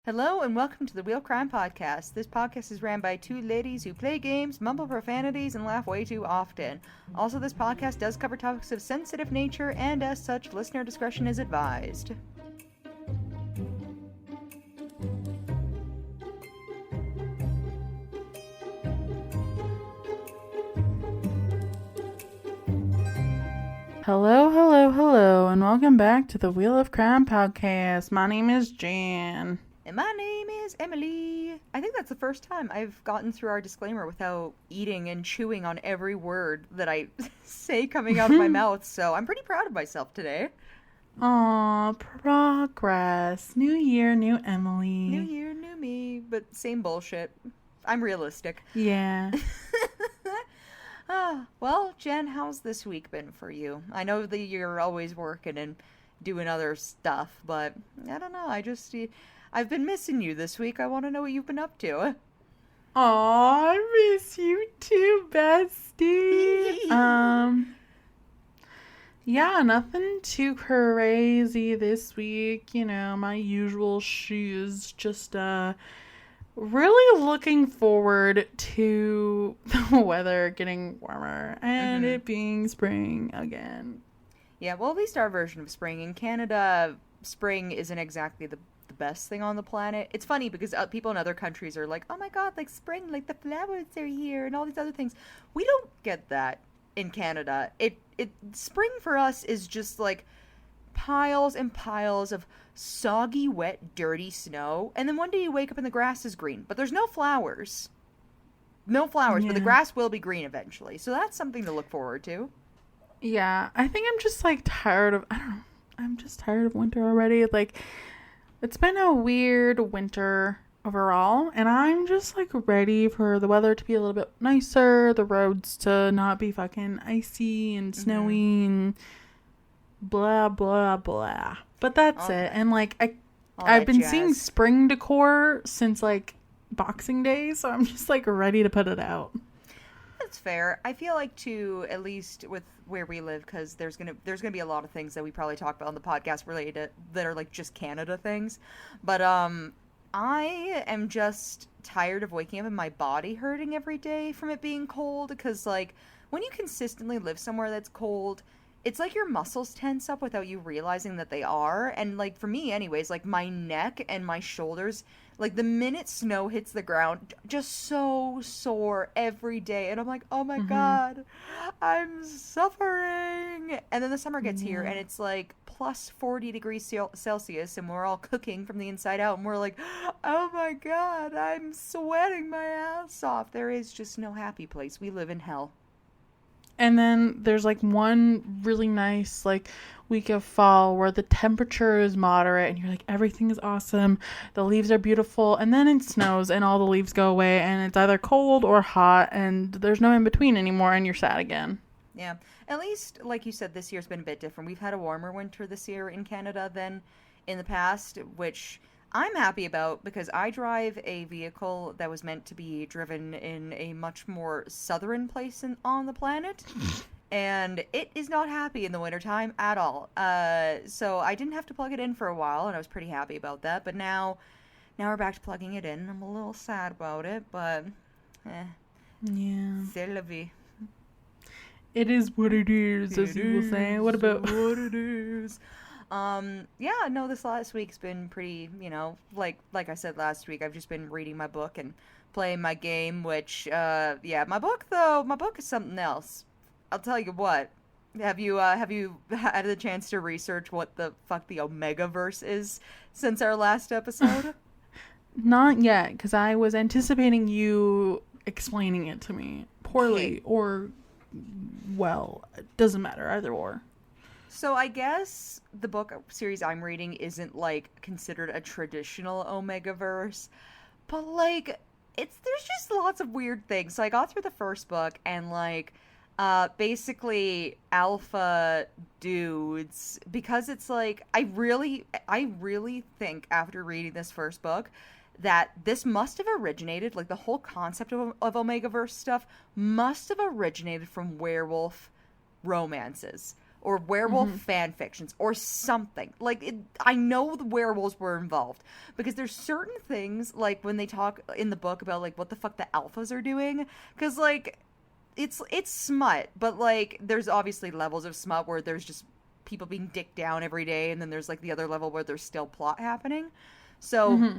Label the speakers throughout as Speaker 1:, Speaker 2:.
Speaker 1: Hello and welcome to the Real Crime Podcast. This podcast is ran by two ladies who play games, mumble profanities, and laugh way too often. Also, this podcast does cover topics of sensitive nature, and as such, listener discretion is advised.
Speaker 2: Hello, and welcome back to the Wheel of Crime Podcast. My name is Jenn.
Speaker 1: And my name is Emily. I think that's the first time I've gotten through our disclaimer without eating and chewing on every word that I say coming out of my mouth, so I'm pretty proud of myself today.
Speaker 2: Aw, progress. New year, new Emily.
Speaker 1: New year, new me, but same bullshit. I'm realistic.
Speaker 2: Yeah.
Speaker 1: Well, Jen, how's this week been for you? I know that you're always working and doing other stuff, but I don't know. I've been missing you this week. I want to know what you've been up to.
Speaker 2: Aw, I miss you too, bestie. Yeah, nothing too crazy this week. You know, my usual shoes. Just, really looking forward to the weather getting warmer and it being spring again.
Speaker 1: Yeah, well, at least our version of spring. In Canada, spring isn't exactly the best thing on the planet. It's funny because people in other countries are like, oh my god, like spring, like the flowers are here and all these other things. We don't get that in Canada. Spring for us is just like piles and piles of soggy, wet, dirty snow, and then one day you wake up and the grass is green, but there's no flowers. But the grass will be green eventually, so that's something to look forward to.
Speaker 2: Yeah, I think I'm just like tired of, I don't know, I'm just tired of winter already. Like, it's been a weird winter overall, and I'm just like ready for the weather to be a little bit nicer, the roads to not be fucking icy and snowy and blah blah blah. But that's it. And like I've been seeing spring decor since like Boxing Day, so I'm just like ready to put it out.
Speaker 1: That's fair. I feel like too, at least with where we live, because there's gonna be a lot of things that we probably talk about on the podcast related to, that are like just Canada things. But I am just tired of waking up and my body hurting every day from it being cold, because like when you consistently live somewhere that's cold, it's like your muscles tense up without you realizing that they are. And like for me anyways, like my neck and my shoulders, like the minute snow hits the ground, just so sore every day. And I'm like, oh my god, I'm suffering. And then the summer gets here and it's like plus 40 degrees Celsius and we're all cooking from the inside out and we're like, oh my god, I'm sweating my ass off. There is just no happy place. We live in hell.
Speaker 2: And then there's like one really nice like week of fall where the temperature is moderate and you're like, everything is awesome. The leaves are beautiful. And then it snows and all the leaves go away and it's either cold or hot and there's no in between anymore and you're sad again.
Speaker 1: Yeah. At least, like you said, this year's been a bit different. We've had a warmer winter this year in Canada than in the past, which I'm happy about because I drive a vehicle that was meant to be driven in a much more southern place on the planet. And it is not happy in the wintertime at all. So I didn't have to plug it in for a while, and I was pretty happy about that. But now we're back to plugging it in. I'm a little sad about it, but
Speaker 2: yeah,
Speaker 1: c'est la vie.
Speaker 2: It is what it is, as you will say. What about
Speaker 1: what it is? Yeah, no, this last week's been pretty, you know, like I said last week, I've just been reading my book and playing my game, which, yeah, my book is something else. I'll tell you what. Have you had the chance to research what the fuck the Omegaverse is since our last episode?
Speaker 2: Not yet, because I was anticipating you explaining it to me poorly or well. It doesn't matter, either or.
Speaker 1: So I guess the book series I'm reading isn't like considered a traditional Omegaverse, but like there's just lots of weird things. So I got through the first book and like basically alpha dudes, because it's like I really think after reading this first book that this must have originated, like the whole concept of Omegaverse stuff must have originated from werewolf romances. or werewolf fan fictions or something. Like, I know the werewolves were involved because there's certain things, like when they talk in the book about like what the fuck the alphas are doing, because like it's smut, but like there's obviously levels of smut where there's just people being dicked down every day, and then there's like the other level where there's still plot happening. So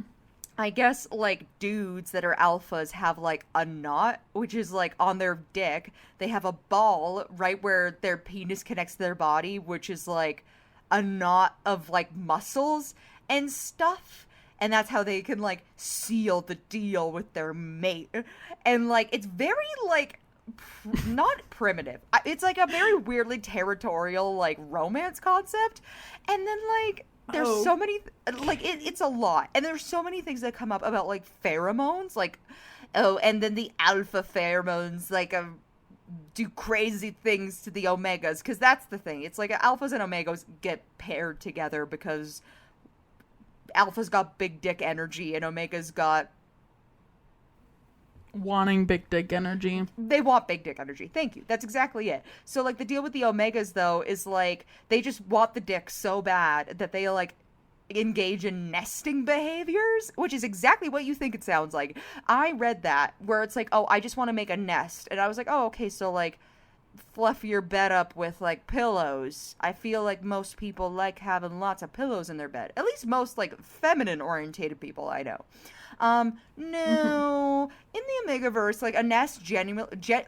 Speaker 1: I guess like dudes that are alphas have like a knot, which is like on their dick. They have a ball right where their penis connects to their body, which is like a knot of like muscles and stuff. And that's how they can like seal the deal with their mate. And like it's very like not primitive. It's like a very weirdly territorial like romance concept. And then like there's so many like it's a lot, and there's so many things that come up about like pheromones, like and then the alpha pheromones like do crazy things to the omegas, because that's the thing. It's like alphas and omegas get paired together because alphas got big dick energy and omegas got
Speaker 2: wanting big dick energy.
Speaker 1: They want big dick energy. Thank you. That's exactly it. So like the deal with the omegas though is like they just want the dick so bad that they like engage in nesting behaviors, which is exactly what you think it sounds like. I read that where it's like, oh, I just want to make a nest. And I was like, oh, okay, so like fluff your bed up with like pillows. I feel like most people like having lots of pillows in their bed. At least most like feminine orientated people I know. No. In the Omegaverse, like a nest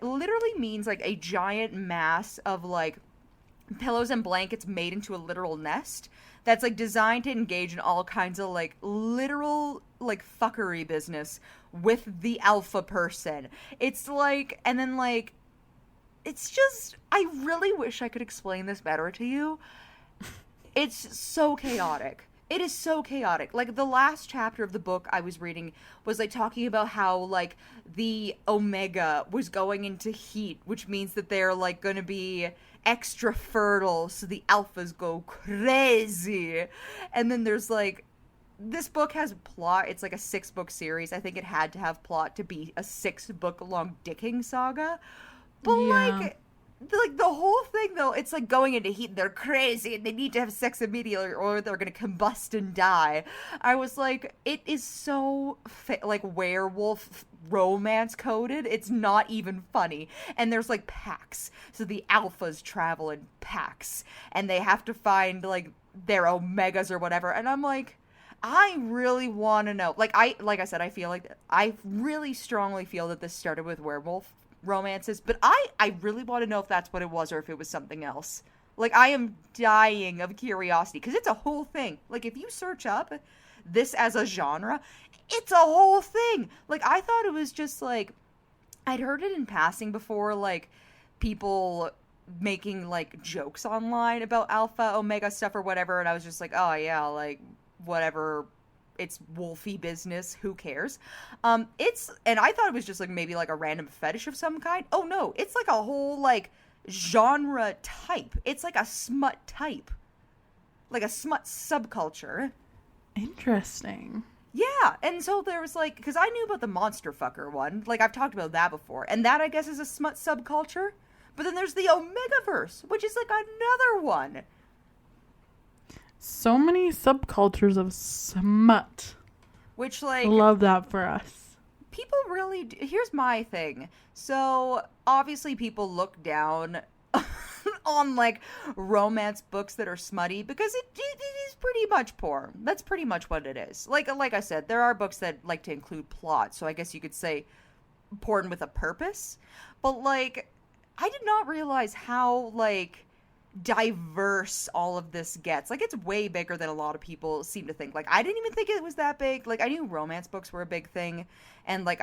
Speaker 1: literally means like a giant mass of like pillows and blankets made into a literal nest that's like designed to engage in all kinds of like literal like fuckery business with the alpha person. It's like, and then like, it's just, I really wish I could explain this better to you. It's so chaotic. It is so chaotic. Like the last chapter of the book I was reading was like talking about how like the Omega was going into heat, which means that they're like going to be extra fertile, so the alphas go crazy. And then there's like, this book has plot. It's like a 6-book series. I think it had to have plot to be a 6-book long dicking saga. But like the whole thing though, it's like going into heat and they're crazy and they need to have sex immediately or they're gonna combust and die. I was like, it is so like werewolf romance coded. It's not even funny. And there's like packs, so the alphas travel in packs and they have to find like their omegas or whatever. And I'm like, I really want to know. Like I said, I feel like I really strongly feel that this started with werewolf romances, but I really want to know if that's what it was or if it was something else. Like, I am dying of curiosity because it's a whole thing. Like, if you search up this as a genre, it's a whole thing. Like, I thought it was just like, I'd heard it in passing before, like people making like jokes online about alpha omega stuff or whatever, and I was just like, oh yeah, like whatever, it's wolfy business, who cares. And I thought it was just like maybe like a random fetish of some kind. Oh no, it's like a whole like genre type. It's like a smut type, like a smut subculture.
Speaker 2: Interesting.
Speaker 1: Yeah, and so there was like, because I knew about the monster fucker one, like I've talked about that before, and that I guess is a smut subculture. But then there's the Omegaverse, which is like another one.
Speaker 2: So many subcultures of smut.
Speaker 1: Which, like,
Speaker 2: love that for us.
Speaker 1: People really do. Here's my thing. So, obviously people look down on, like, romance books that are smutty because it is pretty much porn. That's pretty much what it is. Like I said, there are books that like to include plot, so I guess you could say porn with a purpose. But, like, I did not realize how, like, diverse all of this gets. Like, it's way bigger than a lot of people seem to think. Like, I didn't even think it was that big. Like, I knew romance books were a big thing, and like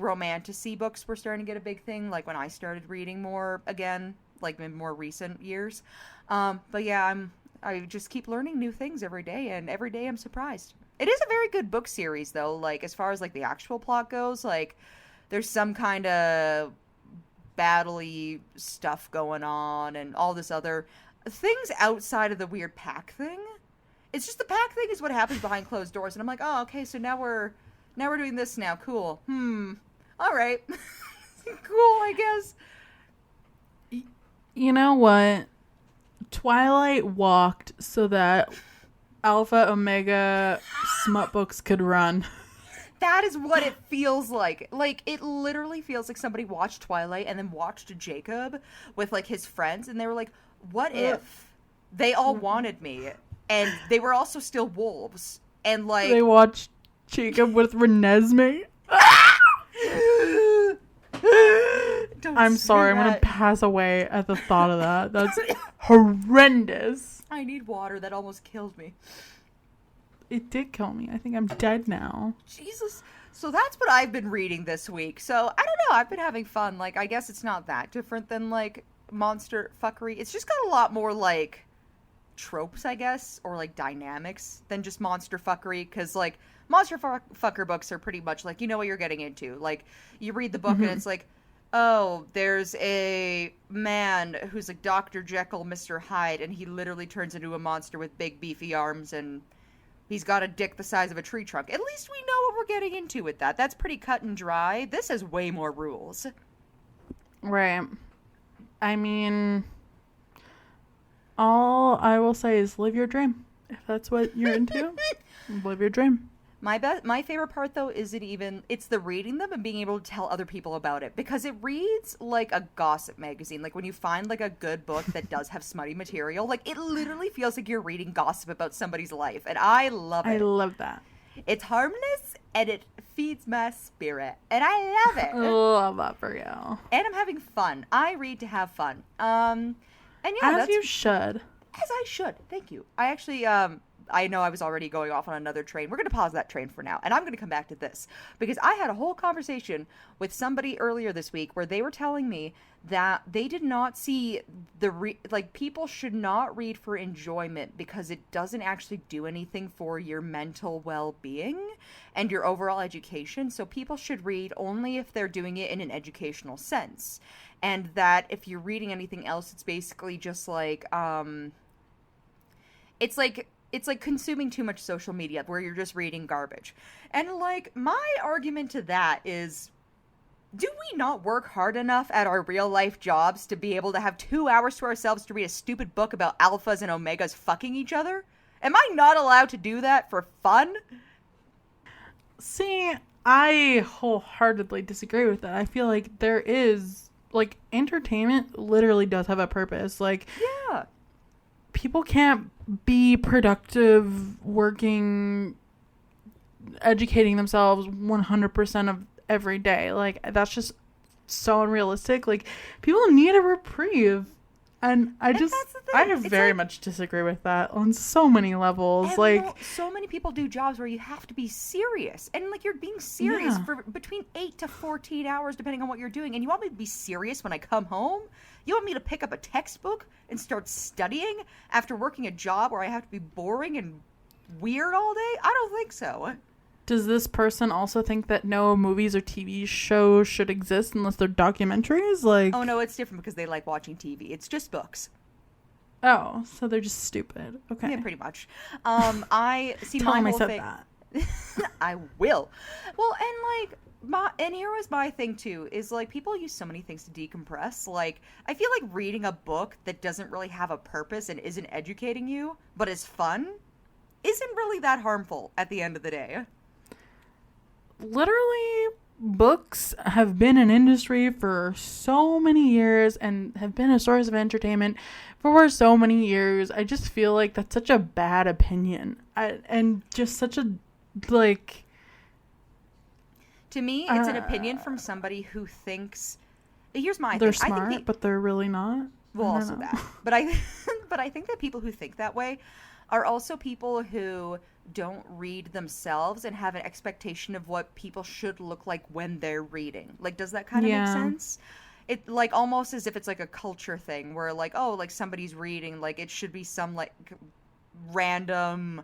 Speaker 1: romantasy books were starting to get a big thing, like when I started reading more again, like in more recent years. But yeah, I just keep learning new things every day, and every day I'm surprised. It is a very good book series though, like as far as like the actual plot goes. Like, there's some kind of battle-y stuff going on and all this other things outside of the weird pack thing. It's just the pack thing is what happens behind closed doors, and I'm like, oh, okay, so now we're doing this now. Cool. All right. Cool, I guess.
Speaker 2: You know what? Twilight walked so that Alpha Omega smut books could run.
Speaker 1: That is what it feels like. Like, it literally feels like somebody watched Twilight and then watched Jacob with, like, his friends, and they were like, what if they all wanted me, and they were also still wolves, and, like...
Speaker 2: They watched Jacob with Renesmee. I'm sorry, I'm going to pass away at the thought of that. That's horrendous.
Speaker 1: I need water. That almost killed me.
Speaker 2: It did kill me. I think I'm dead now.
Speaker 1: Jesus. So that's what I've been reading this week. So I don't know. I've been having fun. Like, I guess it's not that different than, like, monster fuckery. It's just got a lot more, like, tropes, I guess, or, like, dynamics than just monster fuckery. Because, like, monster fucker books are pretty much, like, you know what you're getting into. Like, you read the book and it's like, oh, there's a man who's like Dr. Jekyll, Mr. Hyde, and he literally turns into a monster with big beefy arms, and he's got a dick the size of a tree trunk. At least we know what we're getting into with that. That's pretty cut and dry. This has way more rules.
Speaker 2: Right. I mean, all I will say is live your dream. If that's what you're into, live your dream.
Speaker 1: My favorite part, though, it's the reading them and being able to tell other people about it, because it reads like a gossip magazine. Like, when you find, like, a good book that does have smutty material, like, it literally feels like you're reading gossip about somebody's life, and I love it.
Speaker 2: I love that.
Speaker 1: It's harmless, and it feeds my spirit, and I love it.
Speaker 2: I love that for you.
Speaker 1: And I'm having fun. I read to have fun. And yeah,
Speaker 2: as you should.
Speaker 1: As I should. Thank you. I actually, I know I was already going off on another train. We're going to pause that train for now. And I'm going to come back to this, because I had a whole conversation with somebody earlier this week where they were telling me that they did not see people should not read for enjoyment, because it doesn't actually do anything for your mental well-being and your overall education. So people should read only if they're doing it in an educational sense. And that if you're reading anything else, it's basically just like, it's like consuming too much social media where you're just reading garbage. And, like, my argument to that is, do we not work hard enough at our real life jobs to be able to have 2 hours to ourselves to read a stupid book about alphas and omegas fucking each other? Am I not allowed to do that for fun?
Speaker 2: See, I wholeheartedly disagree with that. I feel like there is, like, entertainment literally does have a purpose. Like,
Speaker 1: yeah.
Speaker 2: People can't be productive, working, educating themselves 100% of every day. Like, that's just so unrealistic. Like, people need a reprieve. And I very much disagree with that on so many levels.
Speaker 1: And
Speaker 2: like,
Speaker 1: so many people do jobs where you have to be serious. And, like, you're being serious for between 8 to 14 hours, depending on what you're doing. And you want me to be serious when I come home? You want me to pick up a textbook and start studying after working a job where I have to be boring and weird all day? I don't think so.
Speaker 2: Does this person also think that no movies or TV shows should exist unless they're documentaries? Like,
Speaker 1: oh no, it's different because they like watching TV. It's just books.
Speaker 2: Oh, so they're just stupid. Okay.
Speaker 1: Yeah, pretty much. I see.
Speaker 2: Tell
Speaker 1: my
Speaker 2: them
Speaker 1: whole
Speaker 2: I said
Speaker 1: thing.
Speaker 2: that.
Speaker 1: I will. Well, and like. And here was my thing too, is like people use so many things to decompress. Like, I feel like reading a book that doesn't really have a purpose and isn't educating you, but is fun, isn't really that harmful at the end of the day.
Speaker 2: Literally, books have been an industry for so many years and have been a source of entertainment for so many years. I just feel like that's such a bad opinion. And just such a, like...
Speaker 1: To me, it's an opinion from somebody who thinks. Here's my
Speaker 2: they're
Speaker 1: thing.
Speaker 2: smart, but they're really not.
Speaker 1: Well, also that. But I think that people who think that way are also people who don't read themselves and have an expectation of what people should look like when they're reading. Like, does that kind of make sense? It, like, almost as if it's like a culture thing where, like, oh, like somebody's reading, like it should be some like random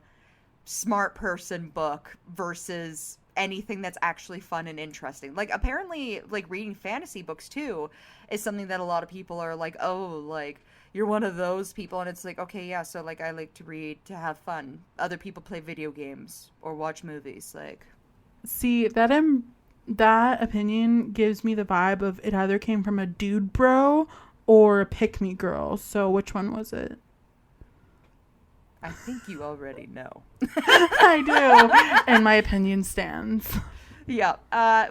Speaker 1: smart person book versus anything that's actually fun and interesting. Like, apparently, like, reading fantasy books too is something that a lot of people are like, oh, like, you're one of those people. And it's like, okay, yeah, so like I like to read to have fun. Other people play video games or watch movies. Like,
Speaker 2: see, that opinion gives me the vibe of it either came from a dude bro or a pick me girl. So which one was it?
Speaker 1: I think you already know.
Speaker 2: I do. And my opinion stands.
Speaker 1: Yeah,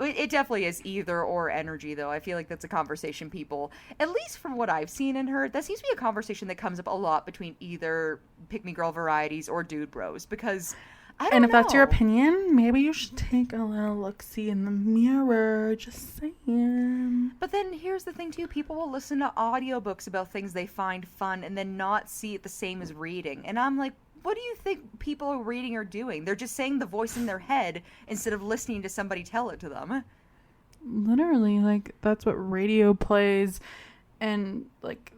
Speaker 1: it definitely is either or energy, though. I feel like that's a conversation people, at least from what I've seen and heard, that seems to be a conversation that comes up a lot between either pick me girl varieties or dude bros, because I
Speaker 2: And
Speaker 1: don't
Speaker 2: if that's your
Speaker 1: know.
Speaker 2: opinion, maybe you should take a little look-see in the mirror. Just saying.
Speaker 1: But then here's the thing, too. People will listen to audiobooks about things they find fun and then not see it the same as reading. And I'm like, what do you think people are reading are doing? They're just saying the voice in their head instead of listening to somebody tell it to them.
Speaker 2: Literally, like, that's what radio plays and, like,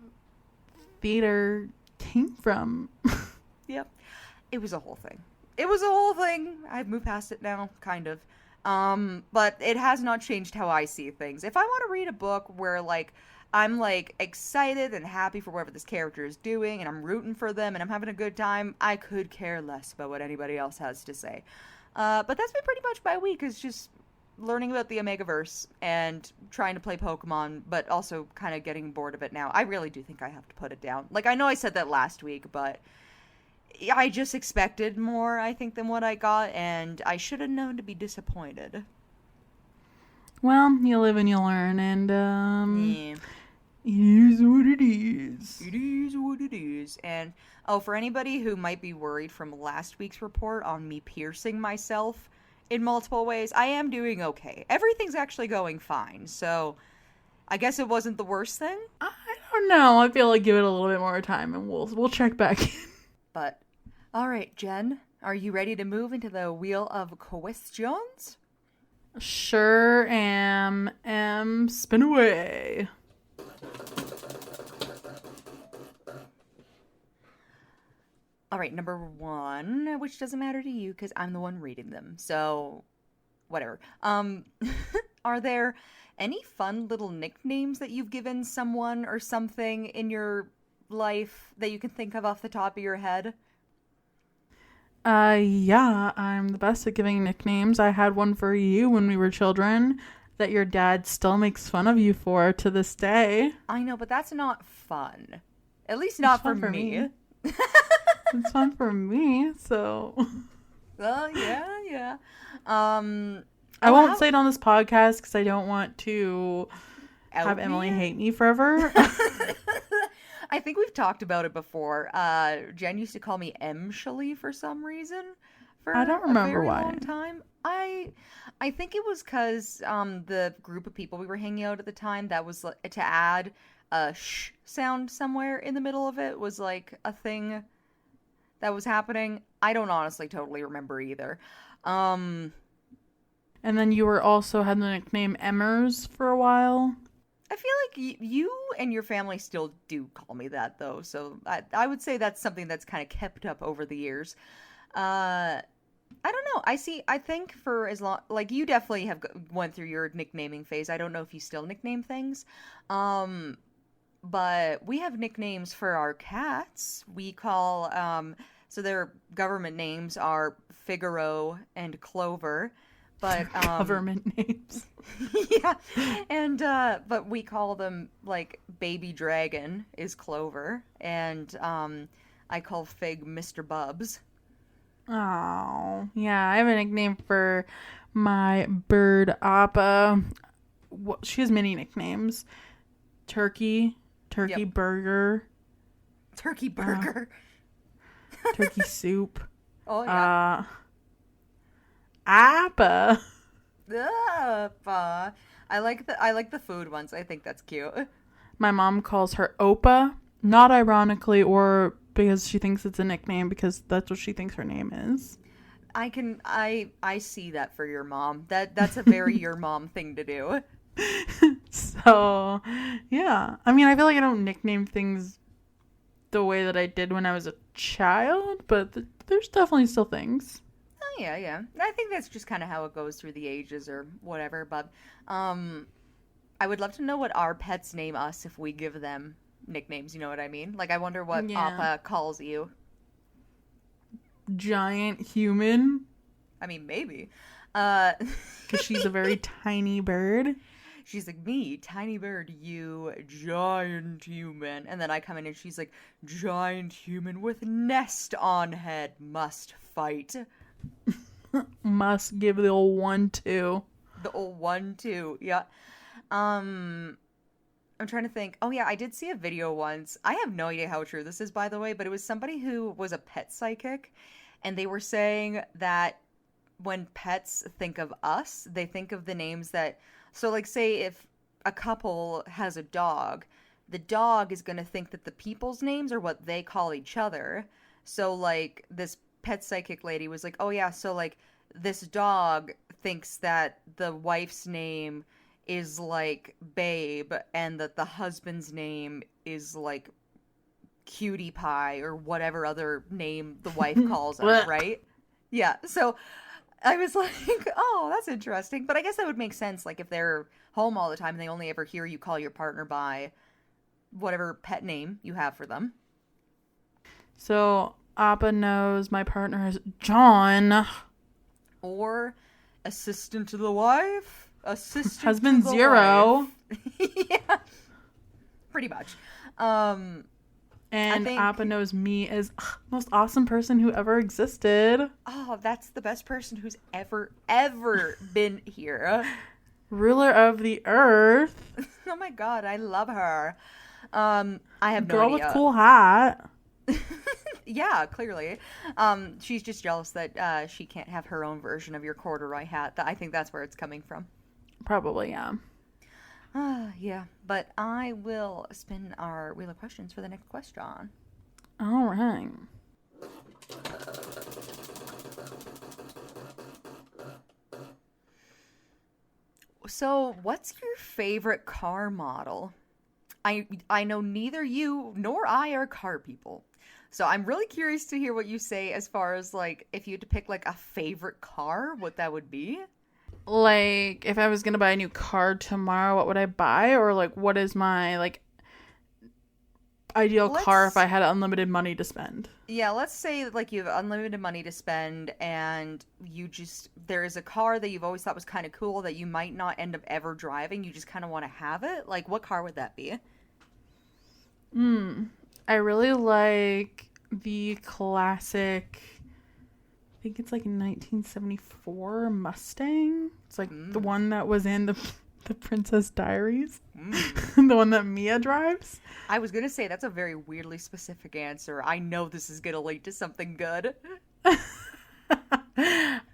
Speaker 2: theater came from.
Speaker 1: Yep. It was a whole thing. It was a whole thing. I've moved past it now, kind of. But it has not changed how I see things. If I want to read a book where like I'm like excited and happy for whatever this character is doing and I'm rooting for them and I'm having a good time, I could care less about what anybody else has to say. But that's been pretty much my week, is just learning about the Omegaverse and trying to play Pokemon, but also kind of getting bored of it now. I really do think I have to put it down. Like, I know I said that last week, but I just expected more, I think, than what I got, and I should have known to be disappointed.
Speaker 2: Well, you live and you learn, and,
Speaker 1: Yeah.
Speaker 2: it is what it is.
Speaker 1: It is what it is. And, oh, for anybody who might be worried from last week's report on me piercing myself in multiple ways, I am doing okay. Everything's actually going fine, so I guess it wasn't the worst thing.
Speaker 2: I don't know. I feel like give it a little bit more time, and we'll check back in.
Speaker 1: But, alright, Jen, are you ready to move into the wheel of questions?
Speaker 2: Sure spin away.
Speaker 1: Alright, number one, which doesn't matter to you because I'm the one reading them, so whatever. Are there any fun little nicknames that you've given someone or something in your life that you can think of off the top of your head?
Speaker 2: Yeah, I'm the best at giving nicknames. I had one for you when we were children that your dad still makes fun of you for to this day.
Speaker 1: I know, but that's not fun. At least
Speaker 2: It's
Speaker 1: not for
Speaker 2: fun for
Speaker 1: me.
Speaker 2: It's fun for me, so
Speaker 1: Well, yeah.
Speaker 2: I won't say it on this podcast because I don't want to have
Speaker 1: Out
Speaker 2: Emily
Speaker 1: me?
Speaker 2: hate me forever.
Speaker 1: I think we've talked about it before. Jen used to call me M. Shelley for some reason for
Speaker 2: I don't remember
Speaker 1: a very
Speaker 2: why.
Speaker 1: long time. I think it was because the group of people we were hanging out at the time, that was to add a sh sound somewhere in the middle of it was like a thing that was happening. I don't honestly totally remember either.
Speaker 2: And then you were also had the nickname Emmers for a while.
Speaker 1: I feel like you and your family still do call me that, though. So I would say that's something that's kind of kept up over the years. I don't know. I think for as long, like you definitely have went through your nicknaming phase. I don't know if you still nickname things. But we have nicknames for our cats. We call, so their government names are Figaro and Clover. But
Speaker 2: Government names.
Speaker 1: yeah, and but we call them like Baby Dragon is Clover, and I call Fig Mr. Bubs.
Speaker 2: Oh, yeah. I have a nickname for my bird, Appa. She has many nicknames. Turkey
Speaker 1: Yep.
Speaker 2: Burger,
Speaker 1: Turkey Burger.
Speaker 2: turkey soup.
Speaker 1: Oh yeah.
Speaker 2: Appa.
Speaker 1: I like the food ones. I think that's cute.
Speaker 2: My mom calls her Opa, not ironically or because she thinks it's a nickname, because that's what she thinks her name is.
Speaker 1: I see that for your mom. That's a very your mom thing to do.
Speaker 2: So, yeah. I mean, I feel like I don't nickname things the way that I did when I was a child, but there's definitely still things.
Speaker 1: Oh yeah. I think that's just kind of how it goes through the ages or whatever. But I would love to know what our pets name us if we give them nicknames. You know what I mean? Like, I wonder what
Speaker 2: Yeah.
Speaker 1: Appa calls you.
Speaker 2: Giant human.
Speaker 1: I mean, maybe.
Speaker 2: Because she's a very tiny bird.
Speaker 1: she's like, me, tiny bird, you, giant human. And then I come in and she's like, giant human with nest on head must fight.
Speaker 2: Must give the old 1-2.
Speaker 1: The old 1-2, yeah. Um, I'm trying to think. Oh yeah, I did see a video once. I have no idea how true this is, by the way, but it was somebody who was a pet psychic, and they were saying that when pets think of us, they think of the names that. So, like, say if a couple has a dog, the dog is going to think that the people's names are what they call each other. So, like, this pet psychic lady was like, oh yeah, so like this dog thinks that the wife's name is like Babe and that the husband's name is like Cutie Pie or whatever other name the wife calls him, right? Yeah. So I was like, oh, that's interesting. But I guess that would make sense. Like if they're home all the time and they only ever hear you call your partner by whatever pet name you have for them.
Speaker 2: So Appa knows my partner is John.
Speaker 1: Or assistant to the wife. Assistant
Speaker 2: husband
Speaker 1: to the
Speaker 2: 0.
Speaker 1: Yeah. Pretty much.
Speaker 2: And Appa knows me as most awesome person who ever existed.
Speaker 1: Oh, that's the best person who's ever been here.
Speaker 2: Ruler of the earth.
Speaker 1: Oh my god, I love her. I have no
Speaker 2: Girl
Speaker 1: idea.
Speaker 2: with cool hat.
Speaker 1: Yeah, clearly. She's just jealous that she can't have her own version of your corduroy hat. I think that's where it's coming from.
Speaker 2: Probably, yeah.
Speaker 1: Yeah, but I will spin our wheel of questions for the next question.
Speaker 2: All right.
Speaker 1: So, what's your favorite car model? I know neither you nor I are car people. So I'm really curious to hear what you say as far as like if you had to pick like a favorite car, what that would be.
Speaker 2: Like if I was going to buy a new car tomorrow, what would I buy? Or like what is my like ideal car if I had unlimited money to spend?
Speaker 1: Yeah, let's say like you have unlimited money to spend and there is a car that you've always thought was kind of cool that you might not end up ever driving. You just kind of want to have it. Like what car would that be?
Speaker 2: I really like the classic, I think it's like a 1974 Mustang. It's like the one that was in the Princess Diaries. The one that Mia drives.
Speaker 1: I was going to say that's a very weirdly specific answer. I know this is going to lead to something good.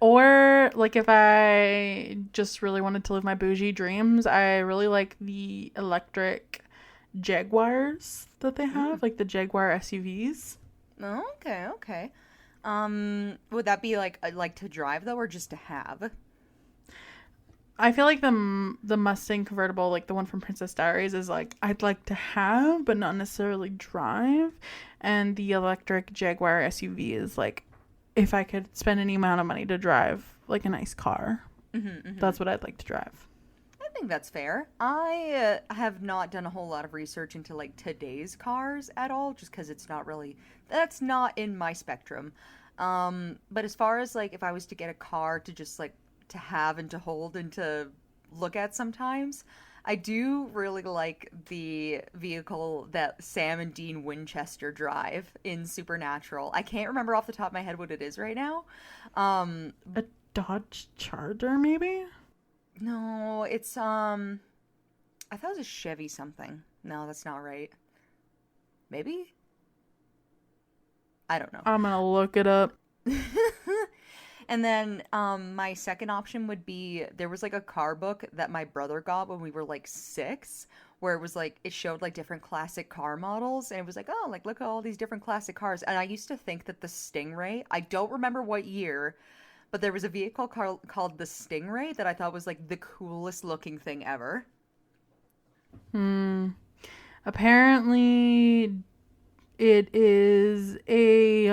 Speaker 2: Or like if I just really wanted to live my bougie dreams, I really like the electric Jaguars that they have, like the Jaguar SUVs.
Speaker 1: Okay. Would that be like to drive though, or just to have?
Speaker 2: I feel like the Mustang convertible, like the one from Princess Diaries, is like I'd like to have, but not necessarily drive. And the electric Jaguar SUV is like if I could spend any amount of money to drive like a nice car, that's what I'd like to drive.
Speaker 1: I think that's fair. I have not done a whole lot of research into like today's cars at all, just because that's not in my spectrum. But as far as like if I was to get a car to just like to have and to hold and to look at sometimes, I do really like the vehicle that Sam and Dean Winchester drive in Supernatural. I can't remember off the top of my head what it is right now.
Speaker 2: A Dodge Charger, maybe?
Speaker 1: No, it's I thought it was a Chevy something. No, that's not right. Maybe? I don't know.
Speaker 2: I'm gonna look it up.
Speaker 1: And then my second option would be there was like a car book that my brother got when we were like 6, where it was like it showed like different classic car models and it was like, oh, like look at all these different classic cars. And I used to think that the Stingray, I don't remember what year, but there was a vehicle called the Stingray that I thought was like the coolest looking thing ever.
Speaker 2: Apparently it is a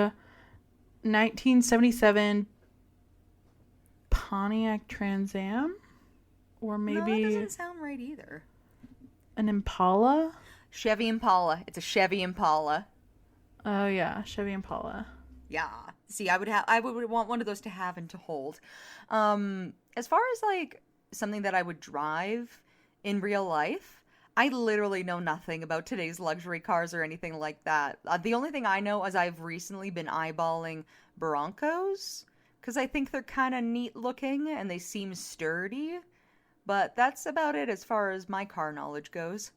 Speaker 2: 1977 Pontiac Trans Am, or maybe
Speaker 1: No, that doesn't sound right either.
Speaker 2: an Impala.
Speaker 1: Chevy Impala. It's a Chevy Impala.
Speaker 2: Oh yeah, Chevy Impala.
Speaker 1: Yeah. See, I would want one of those to have and to hold. As far as like something that I would drive, in real life. I literally know nothing about today's luxury cars or anything like that. The only thing I know is I've recently been eyeballing Broncos because I think they're kind of neat looking and they seem sturdy. But that's about it as far as my car knowledge goes.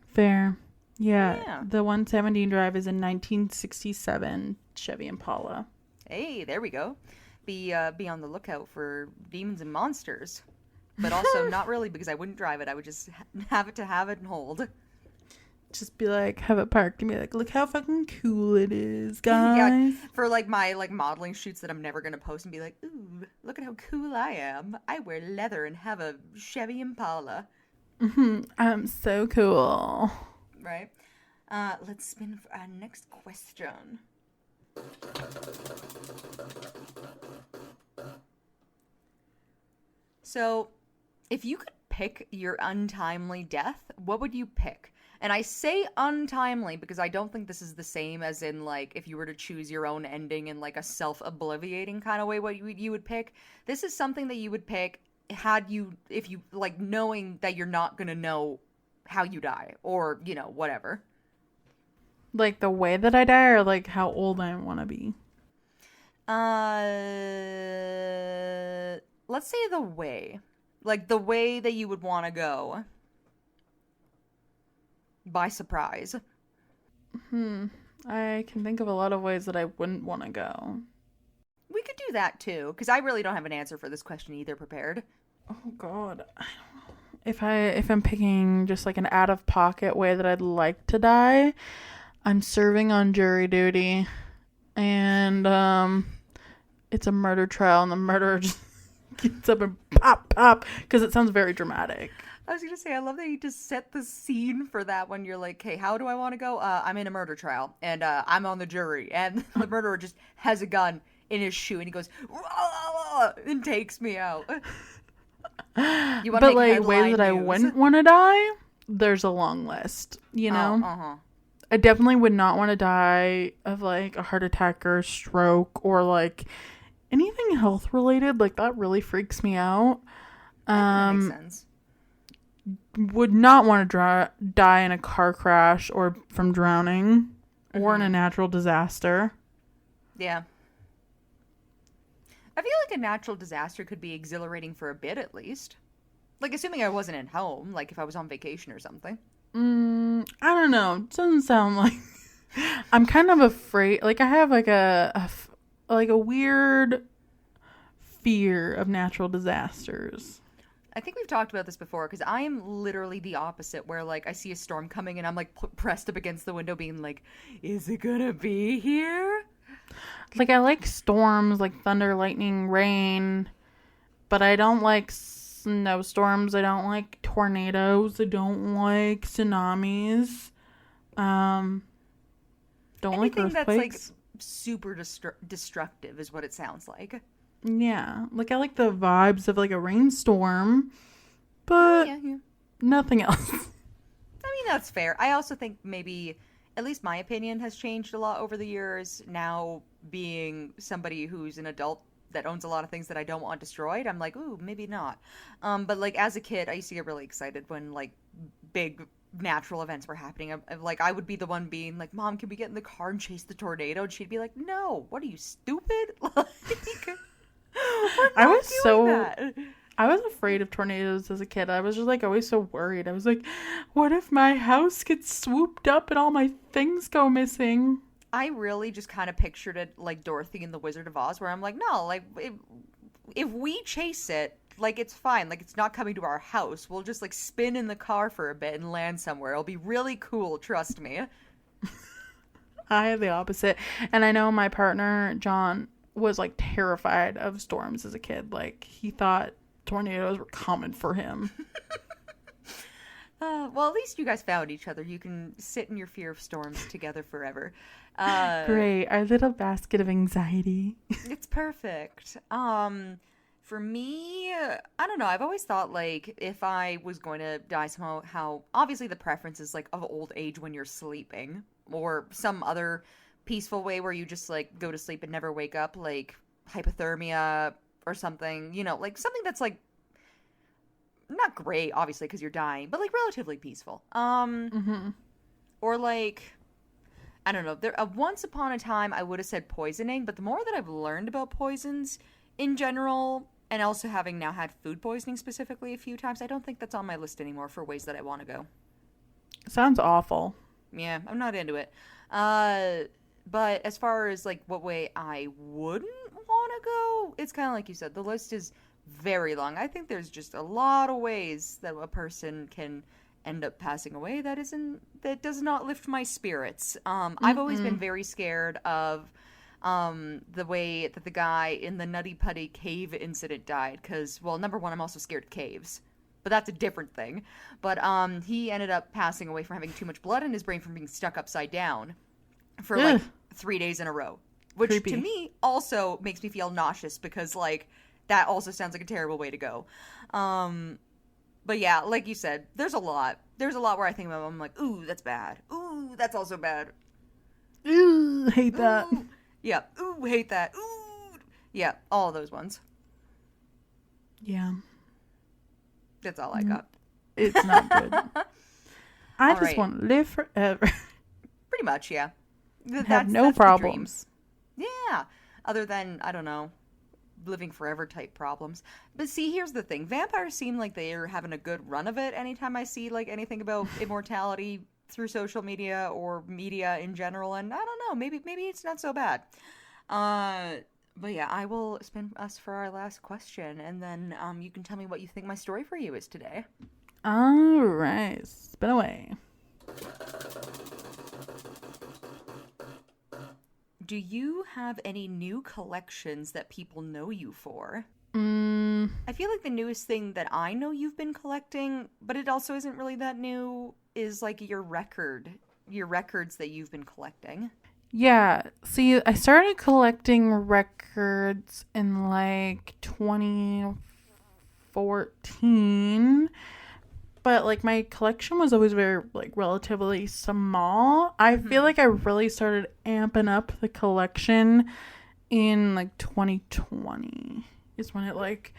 Speaker 2: Fair. Yeah,
Speaker 1: Yeah.
Speaker 2: the 117 drive is a 1967 Chevy Impala.
Speaker 1: Hey, there we go. Be on the lookout for demons and monsters. But also not really because I wouldn't drive it. I would just have it to have it and hold.
Speaker 2: Just be like, have it parked and be like, look how fucking cool it is,
Speaker 1: Yeah,
Speaker 2: guys.
Speaker 1: for like my like modeling shoots that I'm never gonna post and be like, ooh, look at how cool I am. I wear leather and have a Chevy Impala.
Speaker 2: I'm so cool.
Speaker 1: Right? Let's spin for our next question. So, if you could pick your untimely death, what would you pick? And I say untimely because I don't think this is the same as in like if you were to choose your own ending in like a self-obliviating kind of way what you would pick. This is something that you would pick had you if you like knowing that you're not going to know how you die or, you know, whatever.
Speaker 2: Like the way that I die or like how old I want to be?
Speaker 1: Let's say the way. Like the way that you would want to go by surprise.
Speaker 2: I can think of a lot of ways that I wouldn't want to go.
Speaker 1: We could do that too, because I really don't have an answer for this question either prepared.
Speaker 2: Oh God, I don't know. If I'm picking just like an out of pocket way that I'd like to die, I'm serving on jury duty, and it's a murder trial, and the murderer just gets up and pop, because it sounds very dramatic.
Speaker 1: I was gonna say, I love that you just set the scene for that when you're like, hey, how do I want to go? I'm in a murder trial, and I'm on the jury, and the murderer just has a gun in his shoe, and he goes, and takes me out. You want to
Speaker 2: But
Speaker 1: make
Speaker 2: like ways
Speaker 1: headline
Speaker 2: that I
Speaker 1: news.
Speaker 2: wouldn't want to die, there's a long list, you know?
Speaker 1: Uh-huh.
Speaker 2: I definitely would not want to die of like a heart attack or a stroke or like anything health related. Like that really freaks me out.
Speaker 1: That makes sense.
Speaker 2: Would not want to die in a car crash or from drowning or in a natural disaster.
Speaker 1: Yeah. I feel like a natural disaster could be exhilarating for a bit at least. Like, assuming I wasn't at home, like if I was on vacation or something.
Speaker 2: I don't know. It doesn't sound like I'm kind of afraid. Like I have like a weird fear of natural disasters.
Speaker 1: I think we've talked about this before because I am literally the opposite where like I see a storm coming and I'm like pressed up against the window being like, is it gonna be here?
Speaker 2: Like I like storms, like thunder, lightning, rain, but I don't like snowstorms. I don't like tornadoes. I don't like tsunamis. Don't like
Speaker 1: Anything that's like
Speaker 2: earthquakes.
Speaker 1: super destructive is what it sounds like.
Speaker 2: Yeah, like I like the vibes of like a rainstorm, but
Speaker 1: Yeah.
Speaker 2: nothing else.
Speaker 1: I mean, that's fair. I also think maybe, at least my opinion has changed a lot over the years. Now, being somebody who's an adult that owns a lot of things that I don't want destroyed, I'm like, ooh, maybe not. But like as a kid, I used to get really excited when like big natural events were happening. Like I would be the one being like, Mom, can we get in the car and chase the tornado? And she'd be like, No, what are you, stupid? Like, we're
Speaker 2: I
Speaker 1: not
Speaker 2: was
Speaker 1: doing
Speaker 2: so
Speaker 1: that.
Speaker 2: I was afraid of tornadoes as a kid. I was just like always so worried. I was like, what if my house gets swooped up and all my things go missing?
Speaker 1: I really just kind of pictured it like Dorothy in The Wizard of Oz, where I'm like, no, like if we chase it, like it's fine, like it's not coming to our house. We'll just like spin in the car for a bit and land somewhere. It'll be really cool, trust me.
Speaker 2: I have the opposite. And I know my partner, John, was like terrified of storms as a kid. Like he thought tornadoes were coming for him.
Speaker 1: Well, at least you guys found each other. You can sit in your fear of storms together forever.
Speaker 2: Great. Our little basket of anxiety.
Speaker 1: It's perfect. For me, I don't know. I've always thought like if I was going to die somehow, how obviously the preference is like of old age when you're sleeping, or some other peaceful way where you just like go to sleep and never wake up, like hypothermia or something. You know, like something that's like not great, obviously, because you're dying, but like relatively peaceful.
Speaker 2: Mm-hmm.
Speaker 1: Or like, I don't know. There, once upon a time, I would have said poisoning, but the more that I've learned about poisons in general, and also having now had food poisoning specifically a few times, I don't think that's on my list anymore for ways that I want to go.
Speaker 2: Sounds awful.
Speaker 1: Yeah, I'm not into it. Uh, but as far as like what way I wouldn't want to go, it's kind of like you said. The list is very long. I think there's just a lot of ways that a person can end up passing away that does not lift my spirits. I've always been
Speaker 2: Mm-mm.
Speaker 1: very scared of the way that the guy in the Nutty Putty cave incident died. Because, well, number one, I'm also scared of caves, but that's a different thing. But he ended up passing away from having too much blood in his brain from being stuck upside down for like
Speaker 2: Ugh,
Speaker 1: 3 days in a row, which to
Speaker 2: creepy.
Speaker 1: me also makes me feel nauseous because like that also sounds like a terrible way to go. Um, but yeah, like you said, there's a lot. There's a lot where I think about. I'm like, ooh, that's bad. Ooh, that's also bad.
Speaker 2: Ooh, hate that.
Speaker 1: Ooh, yeah. Ooh, hate that. Ooh, yeah. All of those ones.
Speaker 2: Yeah,
Speaker 1: That's all I got.
Speaker 2: it's not good. I
Speaker 1: All
Speaker 2: just
Speaker 1: right.
Speaker 2: want to live forever
Speaker 1: Pretty much, yeah.
Speaker 2: and have no
Speaker 1: That's the dream.
Speaker 2: problems.
Speaker 1: Yeah. Other than I don't know, living forever type problems. But see, here's the thing. Vampires seem like they're having a good run of it anytime I see like anything about immortality through social media or media in general, and I don't know, maybe it's not so bad. Uh but yeah, I will spin us for our last question and then you can tell me what you think my story for you is today.
Speaker 2: All right, spin away.
Speaker 1: Do you have any new collections that people know you for?
Speaker 2: Mm,
Speaker 1: I feel like the newest thing that I know you've been collecting, but it also isn't really that new, is like your records that you've been collecting.
Speaker 2: yeah. See, I started collecting records in like 2014, but like my collection was always very like relatively small. I feel
Speaker 1: Mm-hmm.
Speaker 2: like I really started amping up the collection in like 2020 is when it like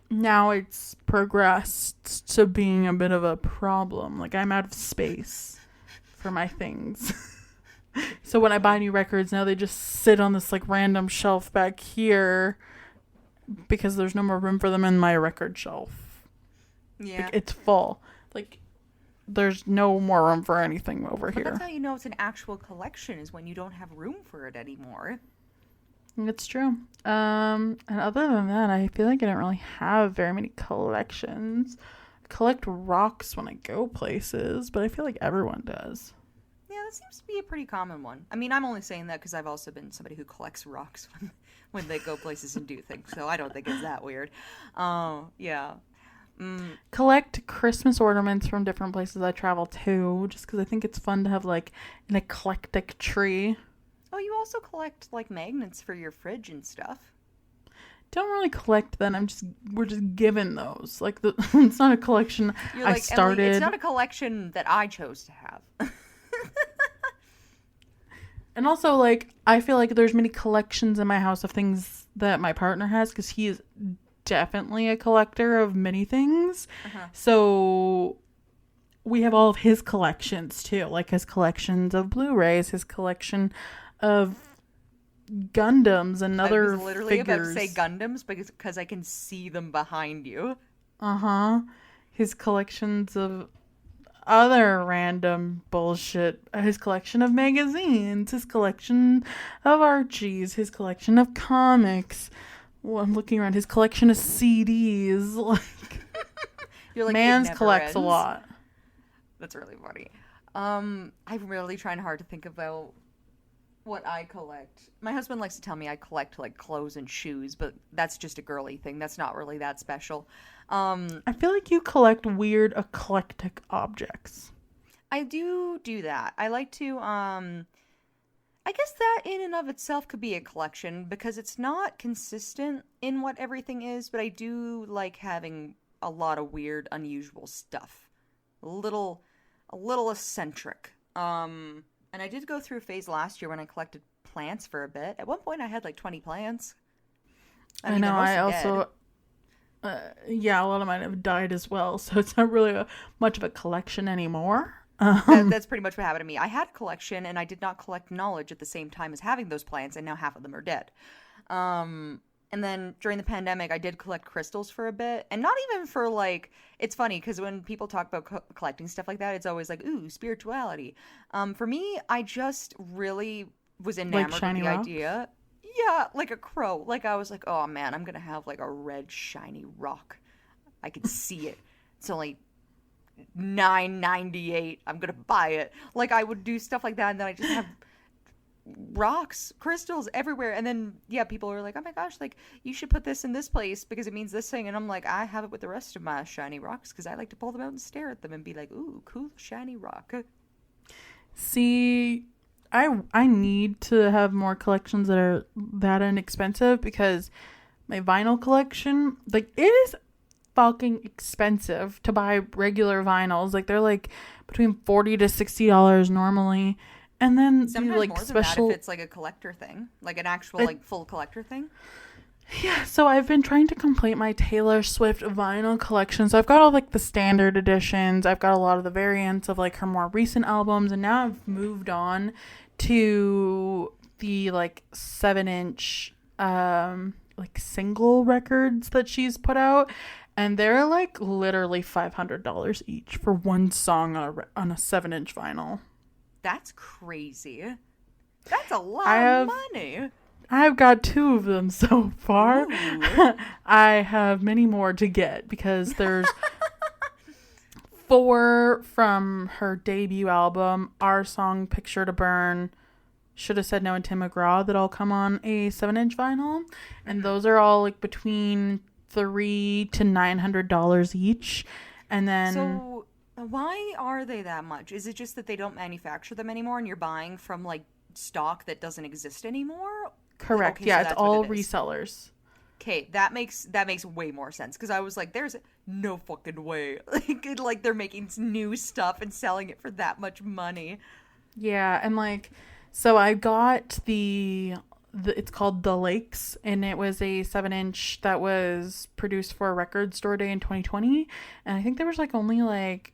Speaker 2: now it's progressed to being a bit of a problem. Like I'm out of space for my things. So when I buy new records now they just sit on this like random shelf back here because there's no more room for them in my record shelf.
Speaker 1: Yeah.
Speaker 2: Like it's full. Like there's no more room for anything over
Speaker 1: But that's
Speaker 2: here.
Speaker 1: how you know it's an actual collection is when you don't have room for it anymore.
Speaker 2: It's true. And other than that, I feel like I don't really have very many collections. I collect rocks when I go places, but I feel like everyone does.
Speaker 1: Yeah, that seems to be a pretty common one. I mean, I'm only saying that because I've also been somebody who collects rocks when they go places and do things, so I don't think it's that weird. Oh, yeah. Mm.
Speaker 2: Collect Christmas ornaments from different places I travel to, just because I think it's fun to have like an eclectic tree.
Speaker 1: Oh, you also collect like magnets for your fridge and stuff.
Speaker 2: Don't really collect them. We're just given those. Like it's not a collection
Speaker 1: You're
Speaker 2: I
Speaker 1: like, Emily, it's
Speaker 2: started.
Speaker 1: not a collection that I chose to have.
Speaker 2: And also, like, I feel like there's many collections in my house of things that my partner has because he is definitely a collector of many things.
Speaker 1: Uh-huh.
Speaker 2: So we have all of his collections too, like his collections of Blu-rays, his collection of Gundams and
Speaker 1: I was
Speaker 2: other
Speaker 1: literally about to say
Speaker 2: figures.
Speaker 1: Gundams because I can see them behind you.
Speaker 2: Uh-huh. His collections of other random bullshit. His collection of magazines, his collection of Archies, his collection of comics. Well, I'm looking around. His collection of CDs. Like,
Speaker 1: You're like, it
Speaker 2: man's
Speaker 1: never
Speaker 2: collects a
Speaker 1: ends.
Speaker 2: lot.
Speaker 1: That's really funny. I'm really trying hard to think about what I collect. My husband likes to tell me I collect like clothes and shoes, but that's just a girly thing. That's not really that special.
Speaker 2: I feel like you collect weird, eclectic objects.
Speaker 1: I do that. I like to I guess that in and of itself could be a collection because it's not consistent in what everything is, but I do like having a lot of weird, unusual stuff. A little a little eccentric. And I did go through a phase last year when I collected plants for a bit. At one point I had like 20 plants. I
Speaker 2: I
Speaker 1: mean, they're
Speaker 2: know. I
Speaker 1: mostly dead.
Speaker 2: also Yeah, a lot of mine have died as well, so it's not really much of a collection anymore.
Speaker 1: That's pretty much what happened to me. I had a collection, and I did not collect knowledge at the same time as having those plants, and now half of them are dead. And then during the pandemic, I did collect crystals for a bit, and not even for like. It's funny because when people talk about collecting stuff like that, it's always like, ooh, spirituality. For me, I just really was
Speaker 2: Like
Speaker 1: enamored with
Speaker 2: shiny
Speaker 1: the
Speaker 2: rocks.
Speaker 1: idea. Yeah, like a crow. Like I was like, oh man, I'm gonna have like a red shiny rock. I can see it. It's only 9.98. I'm gonna buy it. Like I would do stuff like that, and then I just have rocks, crystals everywhere. And then yeah, people are like, oh my gosh, like you should put this in this place because it means this thing. And I'm like, I have it with the rest of my shiny rocks because I like to pull them out and stare at them and be like, ooh, cool shiny rock.
Speaker 2: See, I need to have more collections that are that inexpensive because my vinyl collection, like it is fucking expensive to buy regular vinyls. Like they're like between $40 to $60 normally. And then the
Speaker 1: Sometimes
Speaker 2: like
Speaker 1: more than
Speaker 2: special
Speaker 1: that if it's like a collector thing, like an actual
Speaker 2: it,
Speaker 1: like full collector thing.
Speaker 2: yeah, so I've been trying to complete my Taylor Swift vinyl collection. So I've got all like the standard editions. I've got a lot of the variants of like her more recent albums, and now I've moved on to the like 7-inch like single records that she's put out, and they're like literally $500 each for one song on a 7-inch vinyl.
Speaker 1: That's crazy. That's a lot
Speaker 2: I
Speaker 1: of
Speaker 2: have
Speaker 1: money.
Speaker 2: I've got 2 of them so far.
Speaker 1: Ooh.
Speaker 2: I have many more to get because there's 4 from her debut album, Our Song Picture to Burn, Should Have Said No and Tim McGraw, that all come on a 7-inch vinyl. And those are all like between $300 to $900 each. And then
Speaker 1: So why are they that much? Is it just that they don't manufacture them anymore and you're buying from like stock that doesn't exist anymore?
Speaker 2: correct.
Speaker 1: Okay,
Speaker 2: Yeah,
Speaker 1: so
Speaker 2: it's
Speaker 1: that's what
Speaker 2: all
Speaker 1: it is.
Speaker 2: resellers.
Speaker 1: Okay, that makes way more sense because I was like, there's no fucking way, like they're making new stuff and selling it for that much money.
Speaker 2: Yeah, and like, so I got it's called The Lakes, and it was a 7-inch that was produced for a record store day in 2020, and I think there was like only like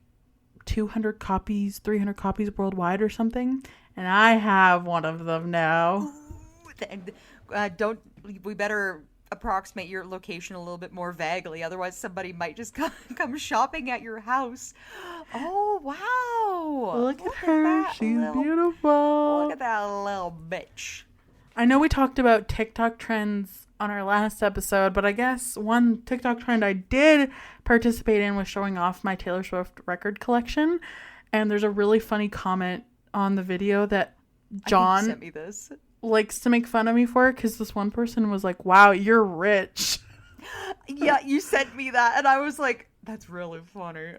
Speaker 2: 200 copies, 300 copies worldwide or something, and I have one of them now.
Speaker 1: And don't we better approximate your location a little bit more vaguely, otherwise somebody might just come shopping at your house. Oh wow!
Speaker 2: Look at her, she's beautiful.
Speaker 1: Look at that little bitch.
Speaker 2: I know we talked about TikTok trends on our last episode, but I guess one TikTok trend I did participate in was showing off my Taylor Swift record collection. And there's a really funny comment on the video that
Speaker 1: I think you
Speaker 2: John
Speaker 1: sent me this.
Speaker 2: likes to make fun of me for, because this one person was like, wow, you're rich.
Speaker 1: Yeah, you sent me that, and I was like, that's really funny.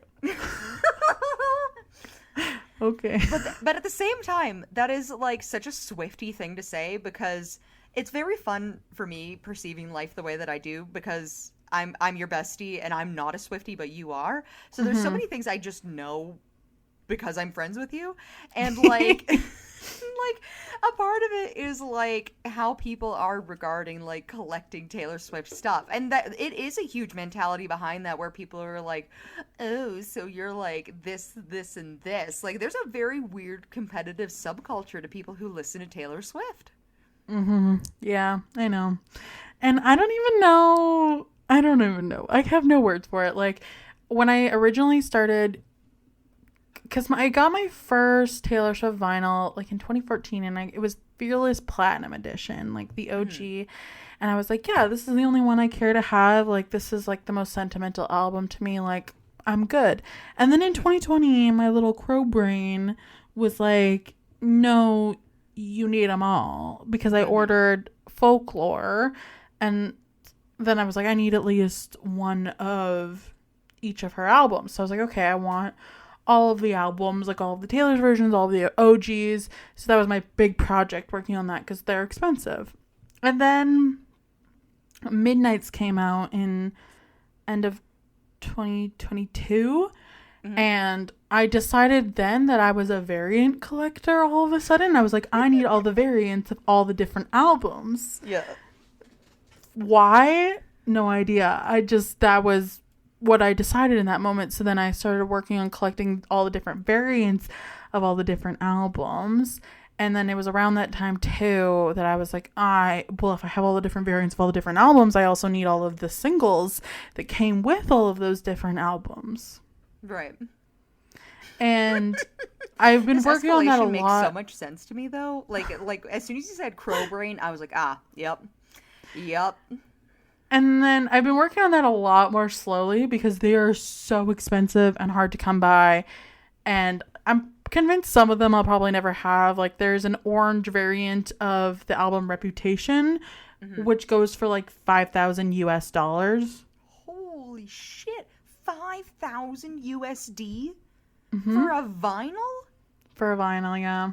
Speaker 2: Okay.
Speaker 1: But at the same time, that is like such a Swifty thing to say because it's very fun for me perceiving life the way that I do because I'm your bestie and I'm not a Swifty, but you are. So there's so many things I just know because I'm friends with you, and like like a part of it is like how people are regarding like collecting Taylor Swift stuff, and that it is a huge mentality behind that where people are like, oh, so you're like this and this. Like there's a very weird competitive subculture to people who listen to Taylor Swift.
Speaker 2: Yeah, I know. And I don't even know. I have no words for it. Like, when I originally started, because I got my first Taylor Swift vinyl like in 2014, and it was Fearless Platinum Edition, like the OG. And I was like, yeah, this is the only one I care to have. Like, this is like the most sentimental album to me. Like, I'm good. And then in 2020, my little crow brain was like, no, you need them all, because I ordered Folklore, and then I was like, I need at least one of each of her albums. So I was like, okay, I want all of the albums, like all of the Taylor's versions, all of the OGs. So that was my big project, working on that, because they're expensive. And then Midnight's came out in end of 2022. And I decided then that I was a variant collector all of a sudden. I was like, I need all the variants of all the different albums.
Speaker 1: Yeah.
Speaker 2: Why? no idea. That was what I decided in that moment. So then I started working on collecting all the different variants of all the different albums. And then it was around that time too that I was like, if I have all the different variants of all the different albums, I also need all of the singles that came with all of those different albums.
Speaker 1: Right.
Speaker 2: And I've been working on that a lot.
Speaker 1: Makes so much sense to me though. Like as soon as you said Crow Brain, I was like, yep.
Speaker 2: And then I've been working on that a lot more slowly because they are so expensive and hard to come by. And I'm convinced some of them I'll probably never have. Like there's an orange variant of the album Reputation, which goes for like $5,000 US.
Speaker 1: Holy shit. 5,000 USD for a vinyl?
Speaker 2: For a vinyl, yeah.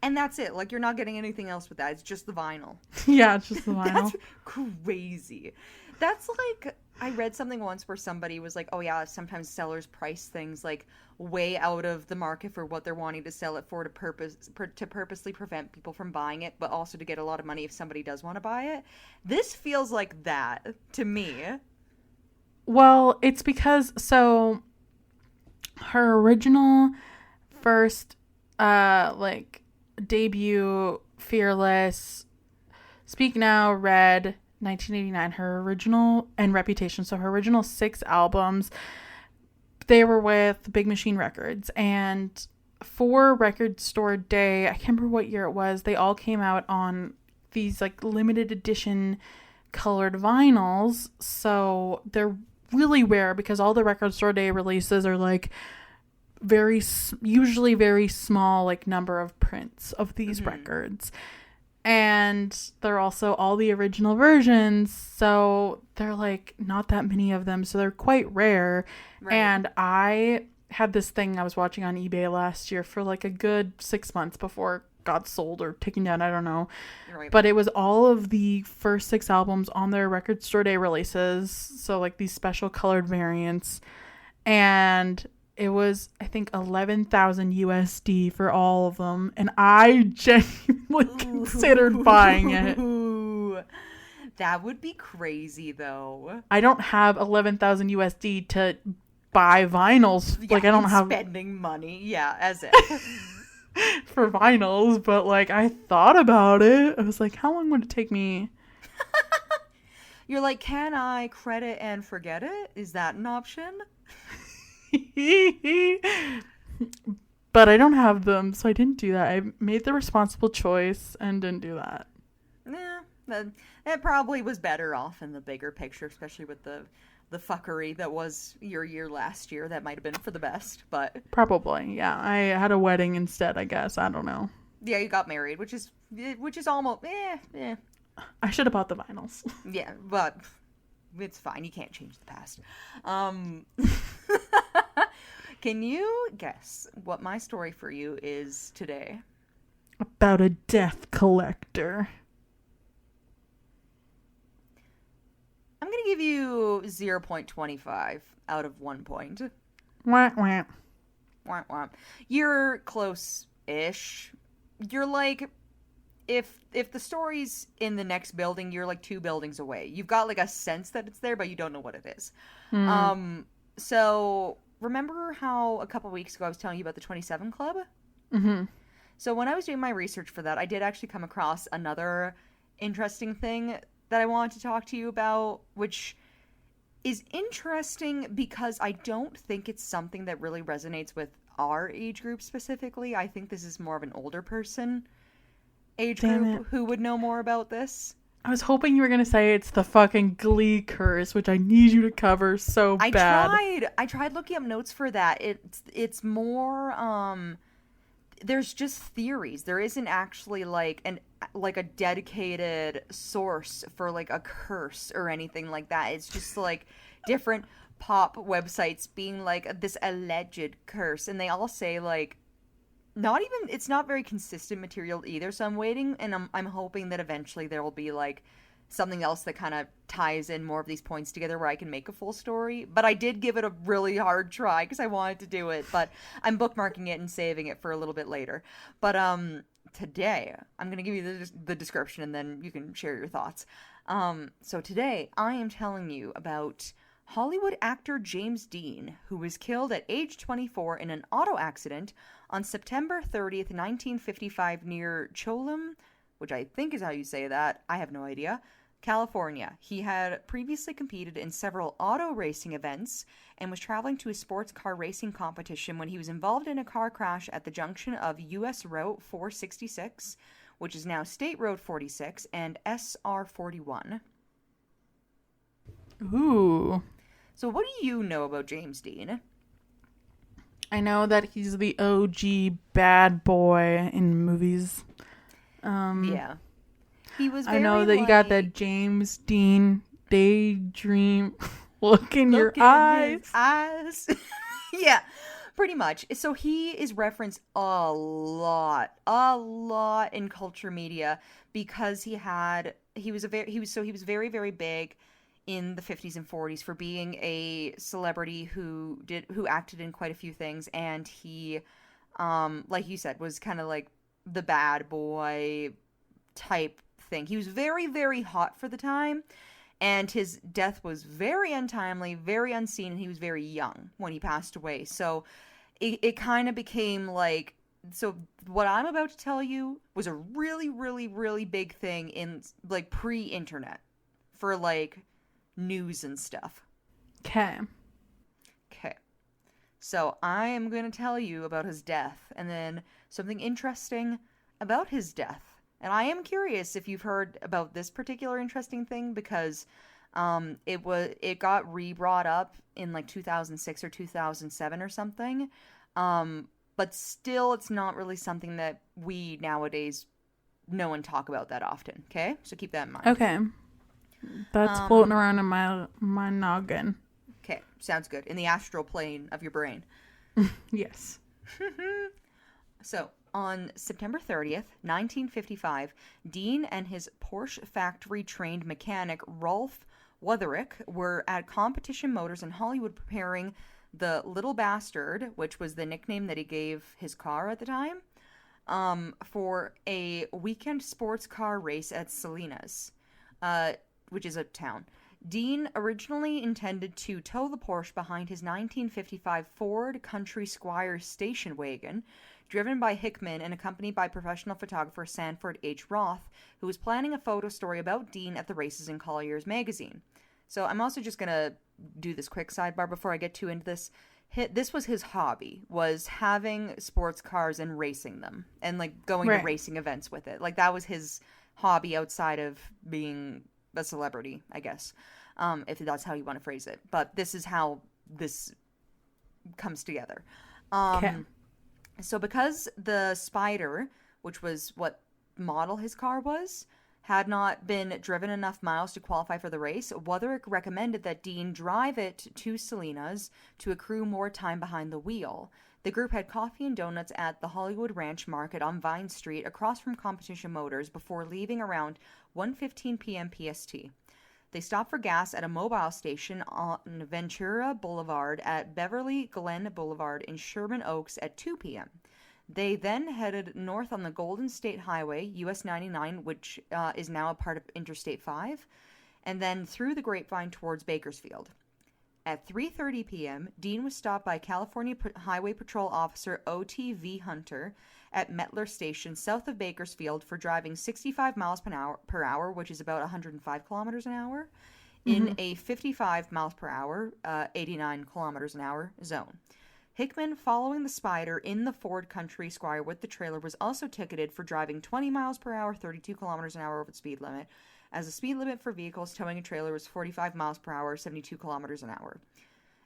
Speaker 1: And that's it. Like, you're not getting anything else with that. It's just the vinyl.
Speaker 2: Yeah, it's just the vinyl.
Speaker 1: That's crazy. That's like, I read something once where somebody was like, oh yeah, sometimes sellers price things like way out of the market for what they're wanting to sell it for to purposely prevent people from buying it, but also to get a lot of money if somebody does want to buy it. This feels like that to me.
Speaker 2: Well, it's because, so her original first, debut, Fearless, Speak Now, Red, 1989, her original, and Reputation. So her original 6 albums, they were with Big Machine Records. And for Record Store Day, I can't remember what year it was, they all came out on these like limited edition colored vinyls. So they're really rare because all the Record Store Day releases are like usually very small like number of prints of these records, and they're also all the original versions, so they're like not that many of them, so they're quite rare. Right. And I had this thing I was watching on eBay last year for like a good 6 months before it got sold or taken down, I don't know. Right. But it was all of the first 6 albums on their Record Store Day releases, so like these special colored variants, and it was, I think, 11,000 USD for all of them, and I genuinely considered buying it.
Speaker 1: That would be crazy, though.
Speaker 2: I don't have 11,000 USD to buy vinyls.
Speaker 1: Yeah,
Speaker 2: like I don't have
Speaker 1: spending money. Yeah, as if
Speaker 2: for vinyls, but like I thought about it. I was like, how long would it take me?
Speaker 1: You're like, can I credit and forget it? Is that an option?
Speaker 2: But I don't have them, so I didn't do that. I made the responsible choice and didn't do that.
Speaker 1: Yeah, that probably was better off in the bigger picture, especially with the fuckery that was your year last year. That might have been for the best, but
Speaker 2: probably, yeah. I had a wedding instead, I guess. I don't know.
Speaker 1: Yeah, you got married, which is almost
Speaker 2: I should have bought the vinyls.
Speaker 1: Yeah, but it's fine. You can't change the past. Can you guess what my story for you is today?
Speaker 2: About a death collector.
Speaker 1: I'm going to give you 0.25 out of 1 point.
Speaker 2: Wah, wah.
Speaker 1: Wah, wah. You're close-ish. You're like, if the story's in the next building, you're like 2 buildings away. You've got like a sense that it's there, but you don't know what it is. So remember how a couple weeks ago I was telling you about the 27 Club?
Speaker 2: Mm-hmm.
Speaker 1: So when I was doing my research for that, I did actually come across another interesting thing that I wanted to talk to you about, which is interesting because I don't think it's something that really resonates with our age group specifically. I think this is more of an older person age group who would know more about this.
Speaker 2: I was hoping you were going to say it's the fucking Glee curse, which I need you to cover so bad.
Speaker 1: I tried looking up notes for that. It's more, there's just theories. There isn't actually like a dedicated source for like a curse or anything like that. It's just like different pop websites being like this alleged curse. And they all say like, it's not very consistent material either, so I'm waiting and I'm hoping that eventually there will be like something else that kind of ties in more of these points together where I can make a full story. But I did give it a really hard try because I wanted to do it, but I'm bookmarking it and saving it for a little bit later. But today I'm going to give you the description and then you can share your thoughts. So today I am telling you about Hollywood actor James Dean, who was killed at age 24 in an auto accident on September 30th, 1955, near Cholum, which I think is how you say that. I have no idea. California. He had previously competed in several auto racing events and was traveling to a sports car racing competition when he was involved in a car crash at the junction of US Route 466, which is now State Road 46, and SR 41.
Speaker 2: Ooh.
Speaker 1: So, what do you know about James Dean?
Speaker 2: I know that he's the OG bad boy in movies.
Speaker 1: Yeah. He was
Speaker 2: I know
Speaker 1: very
Speaker 2: that you got
Speaker 1: like,
Speaker 2: that James Dean daydream look in your
Speaker 1: look in his
Speaker 2: eyes.
Speaker 1: eyes. Yeah, pretty much. So he is referenced a lot in culture media because he was very very big in the 50s and 40s for being a celebrity who acted in quite a few things, and he like you said, was kind of like the bad boy type thing. He was very very hot for the time, and his death was very untimely, very unseen, and he was very young when he passed away. So it kind of became like, so what I'm about to tell you was a really, really, really big thing in like pre-internet for like news and stuff.
Speaker 2: Okay.
Speaker 1: Okay. So I am going to tell you about his death and then something interesting about his death. And I am curious if you've heard about this particular interesting thing because it got re-brought up in like 2006 or 2007 or something. But still it's not really something that we nowadays know and talk about that often, okay? So keep that in mind.
Speaker 2: Okay. That's floating around in my noggin.
Speaker 1: Okay, sounds good. In the astral plane of your brain.
Speaker 2: Yes.
Speaker 1: So, on September 30th, 1955, Dean and his Porsche factory trained mechanic Rolf Wutherick were at Competition Motors in Hollywood preparing the Little Bastard, which was the nickname that he gave his car at the time, for a weekend sports car race at Salinas, which is a town. Dean originally intended to tow the Porsche behind his 1955 Ford Country Squire station wagon, driven by Hickman and accompanied by professional photographer Sanford H. Roth, who was planning a photo story about Dean at the races in Collier's magazine. So I'm also just going to do this quick sidebar before I get too into this. This was his hobby, was having sports cars and racing them and like going to racing events with it. Like that was his hobby outside of being a celebrity, I guess, if that's how you want to phrase it. But this is how this comes together.
Speaker 2: Okay.
Speaker 1: So because the Spider, which was what model his car was, had not been driven enough miles to qualify for the race, Wutherick recommended that Dean drive it to Salinas to accrue more time behind the wheel. The group had coffee and donuts at the Hollywood Ranch Market on Vine Street across from Competition Motors before leaving around 1:15 p.m. PST. They stopped for gas at a mobile station on Ventura Boulevard at Beverly Glen Boulevard in Sherman Oaks at 2 p.m. They then headed north on the Golden State Highway, US 99, which is now a part of Interstate 5, and then through the Grapevine towards Bakersfield. At 3:30 p.m., Dean was stopped by California Highway Patrol Officer O.T.V. Hunter at Mettler Station south of Bakersfield for driving 65 miles per hour, which is about 105 kilometers an hour, in a 55 miles per hour, 89 kilometers an hour zone. Hickman, following the Spider in the Ford Country Squire with the trailer, was also ticketed for driving 20 miles per hour, 32 kilometers an hour over the speed limit, as the speed limit for vehicles towing a trailer was 45 miles per hour, 72 kilometers an hour.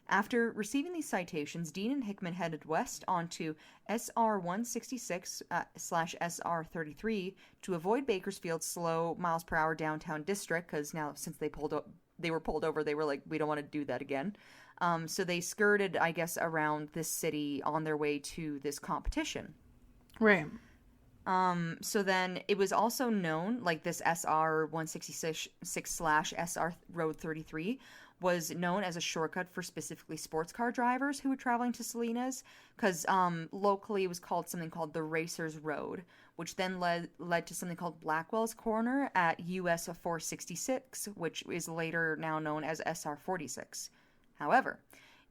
Speaker 1: After receiving these citations, Dean and Hickman headed west onto SR 166 SR 33 to avoid Bakersfield's slow miles per hour downtown district, because now since they were pulled over, they were like, we don't want to do that again. So they skirted, I guess, around this city on their way to this competition.
Speaker 2: Right.
Speaker 1: So then it was also known, like this SR 166 / SR Road 33 was known as a shortcut for specifically sports car drivers who were traveling to Salinas, because locally it was called something called the Racers Road, which then led to something called Blackwell's Corner at US 466, which is later now known as SR 46. However,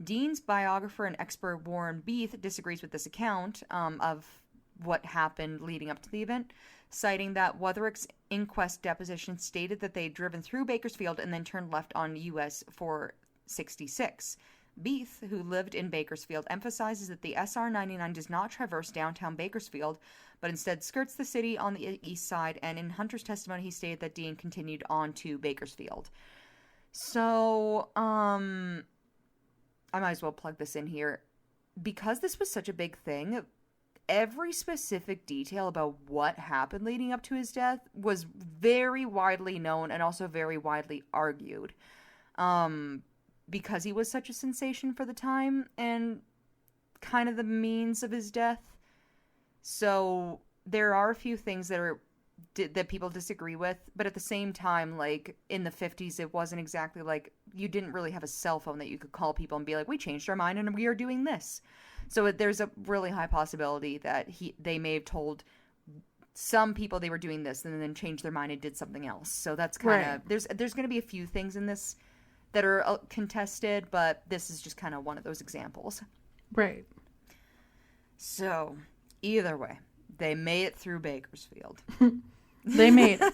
Speaker 1: Dean's biographer and expert Warren Beath disagrees with this account of what happened leading up to the event, citing that Wutherick's inquest deposition stated that they had driven through Bakersfield and then turned left on US 466. Beath, who lived in Bakersfield, emphasizes that the SR 99 does not traverse downtown Bakersfield, but instead skirts the city on the east side, and in Hunter's testimony he stated that Dean continued on to Bakersfield. So, I might as well plug this in here. Because this was such a big thing, every specific detail about what happened leading up to his death was very widely known and also very widely argued. Because he was such a sensation for the time and kind of the means of his death. So there are a few things that people disagree with, but at the same time, like, in the 50s, it wasn't exactly like, you didn't really have a cell phone that you could call people and be like, we changed our mind and we are doing this. So there's a really high possibility that they may have told some people they were doing this and then changed their mind and did something else. So that's kind of, right. There's going to be a few things in this that are contested, but this is just kind of one of those examples.
Speaker 2: Right.
Speaker 1: So, either way, they made it through Bakersfield.
Speaker 2: They made it.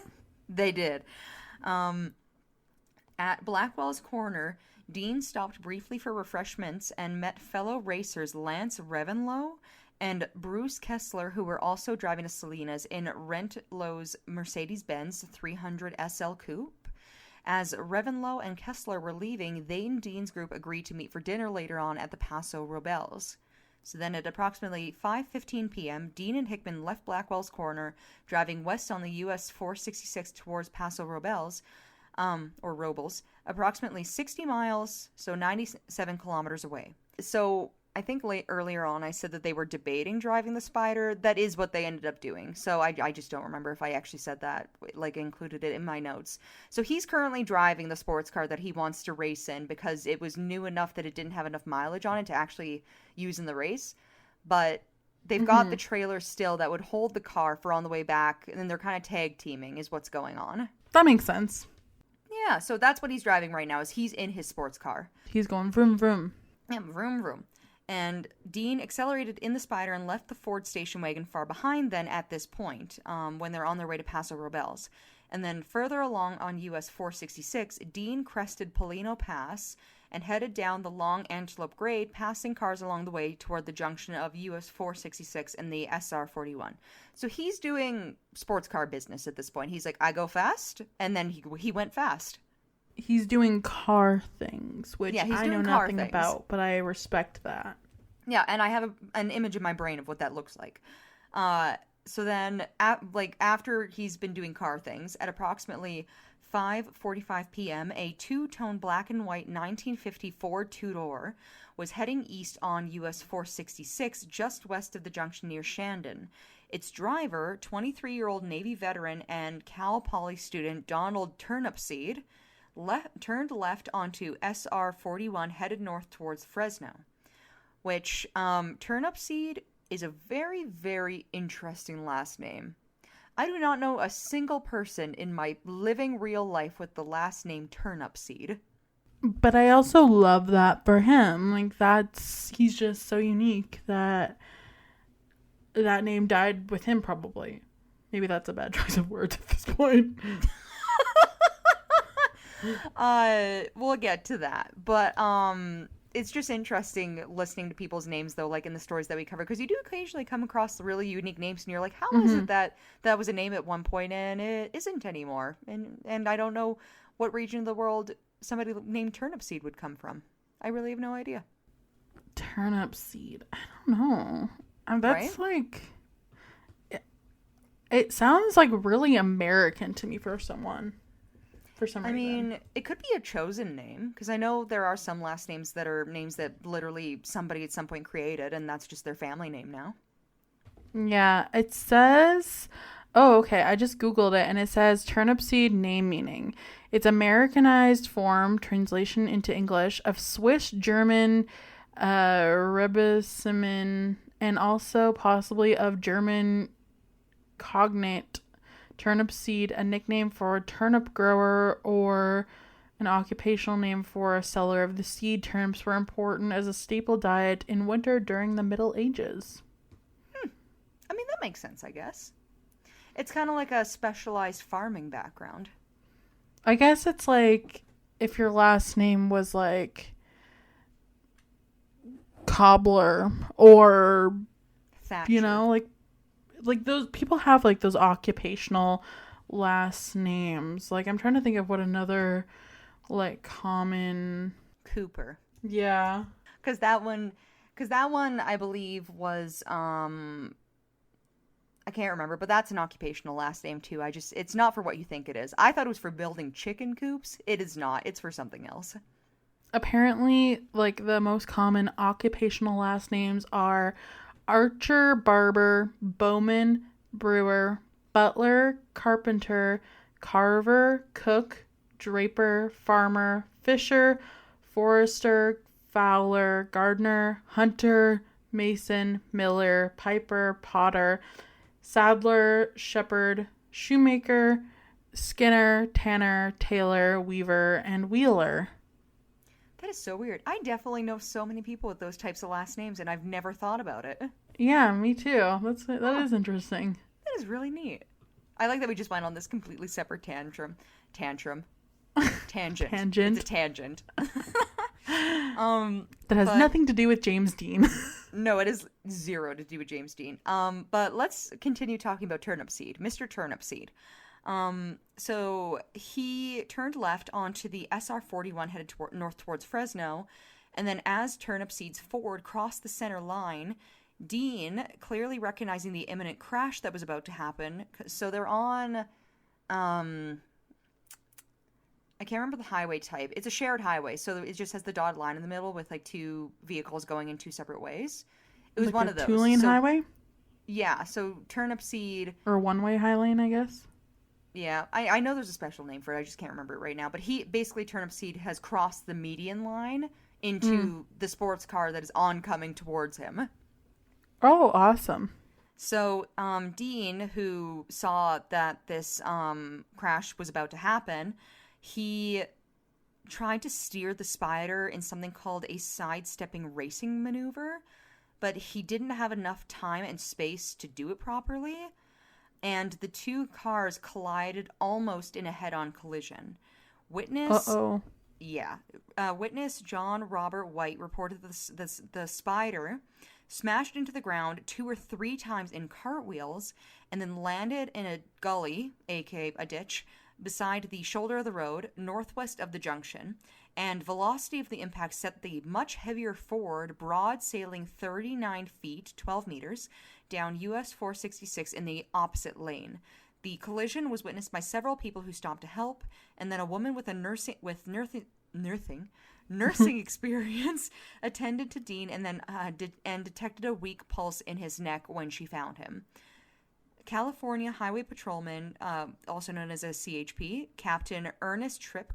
Speaker 1: They did. At Blackwell's Corner, Dean stopped briefly for refreshments and met fellow racers Lance Revenlow and Bruce Kessler, who were also driving to Salinas in Rentlow's Mercedes-Benz 300 SL Coupe. As Revenlow and Kessler were leaving, they and Dean's group agreed to meet for dinner later on at the Paso Robles. So then at approximately 5:15 p.m., Dean and Hickman left Blackwell's Corner, driving west on the US 466 towards Paso Robles, or Robles, approximately 60 miles, so 97 kilometers away. So I think earlier on I said that they were debating driving the Spider. That is what they ended up doing. So I just don't remember if I actually said that, like included it in my notes. So he's currently driving the sports car that he wants to race in because it was new enough that it didn't have enough mileage on it to actually use in the race. But they've got the trailer still that would hold the car for on the way back, and then they're kind of tag teaming is what's going on.
Speaker 2: That makes sense.
Speaker 1: Yeah, so that's what he's driving right now, is he's in his sports car.
Speaker 2: He's going vroom vroom.
Speaker 1: Yeah, vroom vroom. And Dean accelerated in the Spider and left the Ford station wagon far behind then at this point, when they're on their way to Paso Robles. And then further along on US 466, Dean crested Polino Pass and headed down the long Antelope Grade, passing cars along the way toward the junction of US 466 and the SR 41. So he's doing sports car business at this point. He's like, I go fast, and then he went fast.
Speaker 2: He's doing car things, which
Speaker 1: yeah,
Speaker 2: I know nothing about, but I respect that.
Speaker 1: Yeah, and I have an image in my brain of what that looks like. So then, after he's been doing car things, at approximately 5:45 p.m., a two-tone black and white 1950 Ford two-door was heading east on US 466 just west of the junction near Shandon. Its driver, 23-year-old Navy veteran and Cal Poly student Donald Turnipseed, turned left onto SR 41 headed north towards Fresno. Which, Turnipseed is a very, very interesting last name. I do not know a single person in my living real life with the last name Turnipseed.
Speaker 2: But I also love that for him. Like, he's just so unique that name died with him, probably. Maybe that's a bad choice of words at this point.
Speaker 1: We'll get to that. But, it's just interesting listening to people's names, though, like in the stories that we cover, because you do occasionally come across really unique names, and you're like, how is it that was a name at one point and it isn't anymore? And I don't know what region of the world somebody named Turnipseed would come from. I really have no idea.
Speaker 2: Turnipseed. I don't know. That's
Speaker 1: right?
Speaker 2: like... It sounds like really American to me for someone. For some reason. I mean,
Speaker 1: it could be a chosen name, because I know there are some last names that are names that literally somebody at some point created, and that's just their family name now.
Speaker 2: Yeah, it says Oh, okay. I just Googled it and it says turnip seed name meaning. It's Americanized form, translation into English, of Swiss German ribosymn and also possibly of German cognate turnip seed, a nickname for a turnip grower or an occupational name for a seller of the seed. Turnips were important as a staple diet in winter during the Middle Ages.
Speaker 1: I mean, that makes sense, I guess. It's kind of like a specialized farming background.
Speaker 2: I guess it's like if your last name was like cobbler or
Speaker 1: Thatcher.
Speaker 2: like those people have like those occupational last names. Like I'm trying to think of what another like common.
Speaker 1: Cooper.
Speaker 2: Yeah.
Speaker 1: Because that one, I believe was I can't remember, but that's an occupational last name too. It's not for what you think it is. I thought it was for building chicken coops. It is not. It's for something else.
Speaker 2: Apparently, like the most common occupational last names are Archer, Barber, Bowman, Brewer, Butler, Carpenter, Carver, Cook, Draper, Farmer, Fisher, Forrester, Fowler, Gardner, Hunter, Mason, Miller, Piper, Potter, Sadler, Shepherd, Shoemaker, Skinner, Tanner, Taylor, Weaver, and Wheeler.
Speaker 1: That is so weird. I definitely know so many people with those types of last names, and I've never thought about it.
Speaker 2: Yeah, me too. That
Speaker 1: Huh,
Speaker 2: is interesting.
Speaker 1: that is really neat. I like that we just went on this completely separate tantrum, tangent. It's a
Speaker 2: Tangent.
Speaker 1: tangent.
Speaker 2: That has
Speaker 1: But
Speaker 2: nothing to do with James Dean.
Speaker 1: no, it is zero to do with James Dean. But let's continue talking about Turnip Seed, Mr. Turnip Seed. So he turned left onto the SR 41 headed north towards Fresno, and then as Turnip Seed's Ford crossed the center line, Dean, clearly recognizing the imminent crash that was about to happen, so they're on, I can't remember the highway type. It's a shared highway, so it just has the dotted line in the middle with like two vehicles going in two separate ways. It was
Speaker 2: Like
Speaker 1: one
Speaker 2: a
Speaker 1: of those.
Speaker 2: two-lane
Speaker 1: So
Speaker 2: highway
Speaker 1: yeah, so Turnip Seed.
Speaker 2: or a one-way high lane, I guess.
Speaker 1: Yeah, I know there's a special name for it. I just can't remember it right now. But he basically, Turnip Seed has crossed the median line
Speaker 2: Mm.
Speaker 1: into the sports car that is oncoming towards him.
Speaker 2: Oh, awesome.
Speaker 1: So Dean, who saw that this crash was about to happen, he tried to steer the Spider in something called a sidestepping racing maneuver, but he didn't have enough time and space to do it properly, and the two cars collided almost in a head-on collision. Witness,
Speaker 2: Uh-oh.
Speaker 1: yeah, witness John Robert White reported the Spider smashed into the ground two or three times in cartwheels and then landed in a gully, aka a ditch, beside the shoulder of the road northwest of the junction, and velocity of the impact set the much heavier Ford broad sailing 39 feet 12 meters down US 466 in the opposite lane. The collision was witnessed by several people who stopped to help, and then a woman with a nursing experience attended to Dean and then detected a weak pulse in his neck when she found him. California Highway Patrolman, also known as a CHP, Captain Ernest Tripp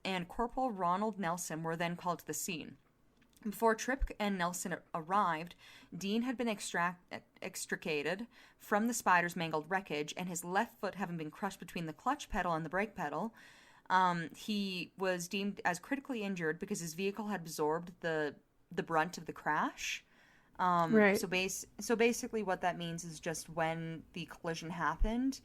Speaker 1: and Corporal Ronald Nelson were then called to the scene. Before Tripp and Nelson arrived, Dean had been extricated from the Spider's mangled wreckage, and his left foot having been crushed between the clutch pedal and the brake pedal, he was deemed as critically injured because his vehicle had absorbed the brunt of the crash.
Speaker 2: Right.
Speaker 1: So basically, what that means is just when the collision happened,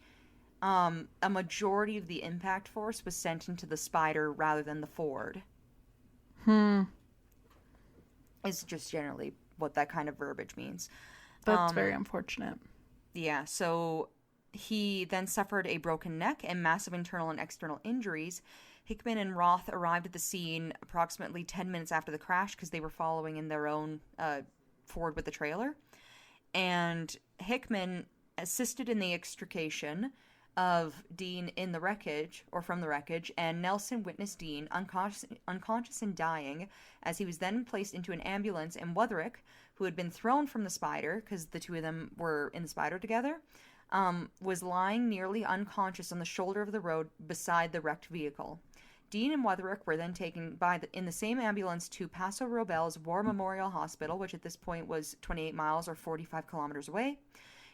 Speaker 1: a majority of the impact force was sent into the Spider rather than the Ford.
Speaker 2: Hmm.
Speaker 1: Is just generally what that kind of verbiage means.
Speaker 2: That's very unfortunate.
Speaker 1: Yeah, so he then suffered a broken neck and massive internal and external injuries. Hickman and Roth arrived at the scene approximately 10 minutes after the crash because they were following in their own Ford with the trailer. And Hickman assisted in the extrication of Dean in the wreckage, or from the wreckage, and Nelson witnessed Dean unconscious and dying as he was then placed into an ambulance, and Wutherick, who had been thrown from the Spider, because the two of them were in the Spider together, was lying nearly unconscious on the shoulder of the road beside the wrecked vehicle. Dean and Wetherick were then taken in the same ambulance to Paso Robles War Memorial Hospital, which at this point was 28 miles or 45 kilometers away.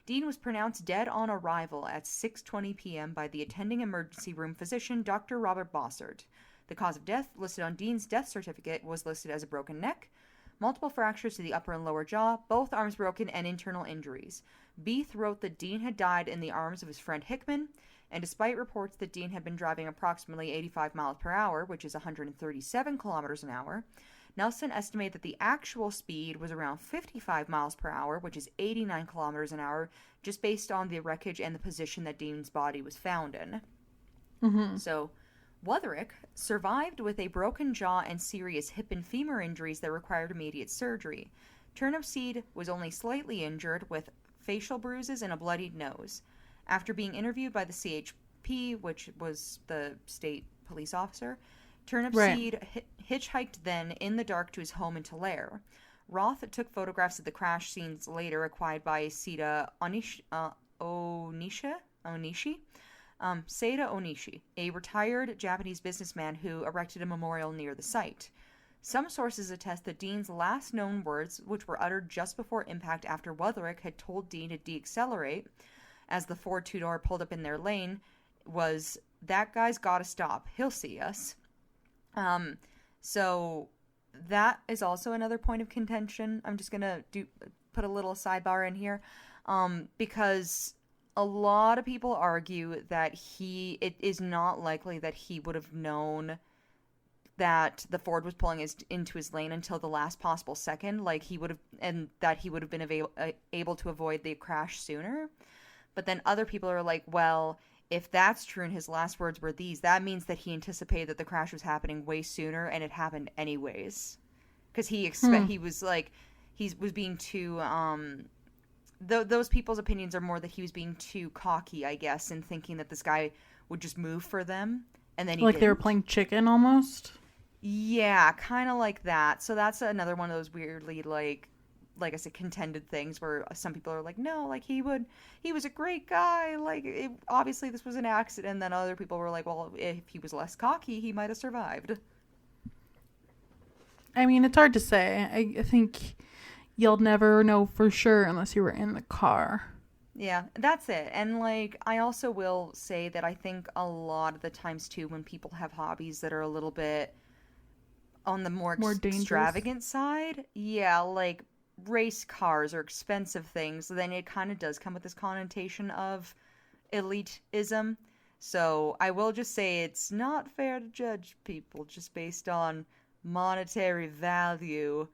Speaker 1: Dean was pronounced dead on arrival at 6:20 p.m. by the attending emergency room physician, Dr. Robert Bossard. The cause of death listed on Dean's death certificate was listed as a broken neck, multiple fractures to the upper and lower jaw, both arms broken, and internal injuries. Beath wrote that Dean had died in the arms of his friend Hickman, and despite reports that Dean had been driving approximately 85 miles per hour, which is 137 kilometers an hour, Nelson estimated that the actual speed was around 55 miles per hour, which is 89 kilometers an hour, just based on the wreckage and the position that Dean's body was found in.
Speaker 2: Mm-hmm.
Speaker 1: So, Wetherick survived with a broken jaw and serious hip and femur injuries that required immediate surgery. Turnipseed was only slightly injured with facial bruises and a bloodied nose. After being interviewed by the CHP, which was the state police officer, Turnipseed hitchhiked then in the dark to his home in Tulare. Roth took photographs of the crash scenes later acquired by Seda Onishi, a retired Japanese businessman who erected a memorial near the site. Some sources attest that Dean's last known words, which were uttered just before impact after Wetherick had told Dean to deaccelerate as the Ford two-door pulled up in their lane, was, "That guy's gotta stop. He'll see us." So that is also another point of contention. I'm just gonna put a little sidebar in here, because a lot of people argue that it is not likely that he would have known that the Ford was pulling into his lane until the last possible second, and that he would have been able to avoid the crash sooner. But then other people are like, well, if that's true and his last words were these, that means that he anticipated that the crash was happening way sooner and it happened anyways. Because he was like, he was being too, those people's opinions are more that he was being too cocky, I guess, and thinking that this guy would just move for them. And then
Speaker 2: they were playing chicken almost?
Speaker 1: Yeah, kind of like that. So that's another one of those weirdly, like I said, contended things where some people are like, no, like he was a great guy. Like, obviously this was an accident. And then other people were like, well, if he was less cocky, he might have survived.
Speaker 2: I mean, it's hard to say. I think you'll never know for sure unless you were in the car.
Speaker 1: Yeah, that's it. And like, I also will say that I think a lot of the times too, when people have hobbies that are a little bit on the more extravagant side, yeah, like race cars or expensive things, then it kind of does come with this connotation of elitism. So I will just say it's not fair to judge people just based on monetary value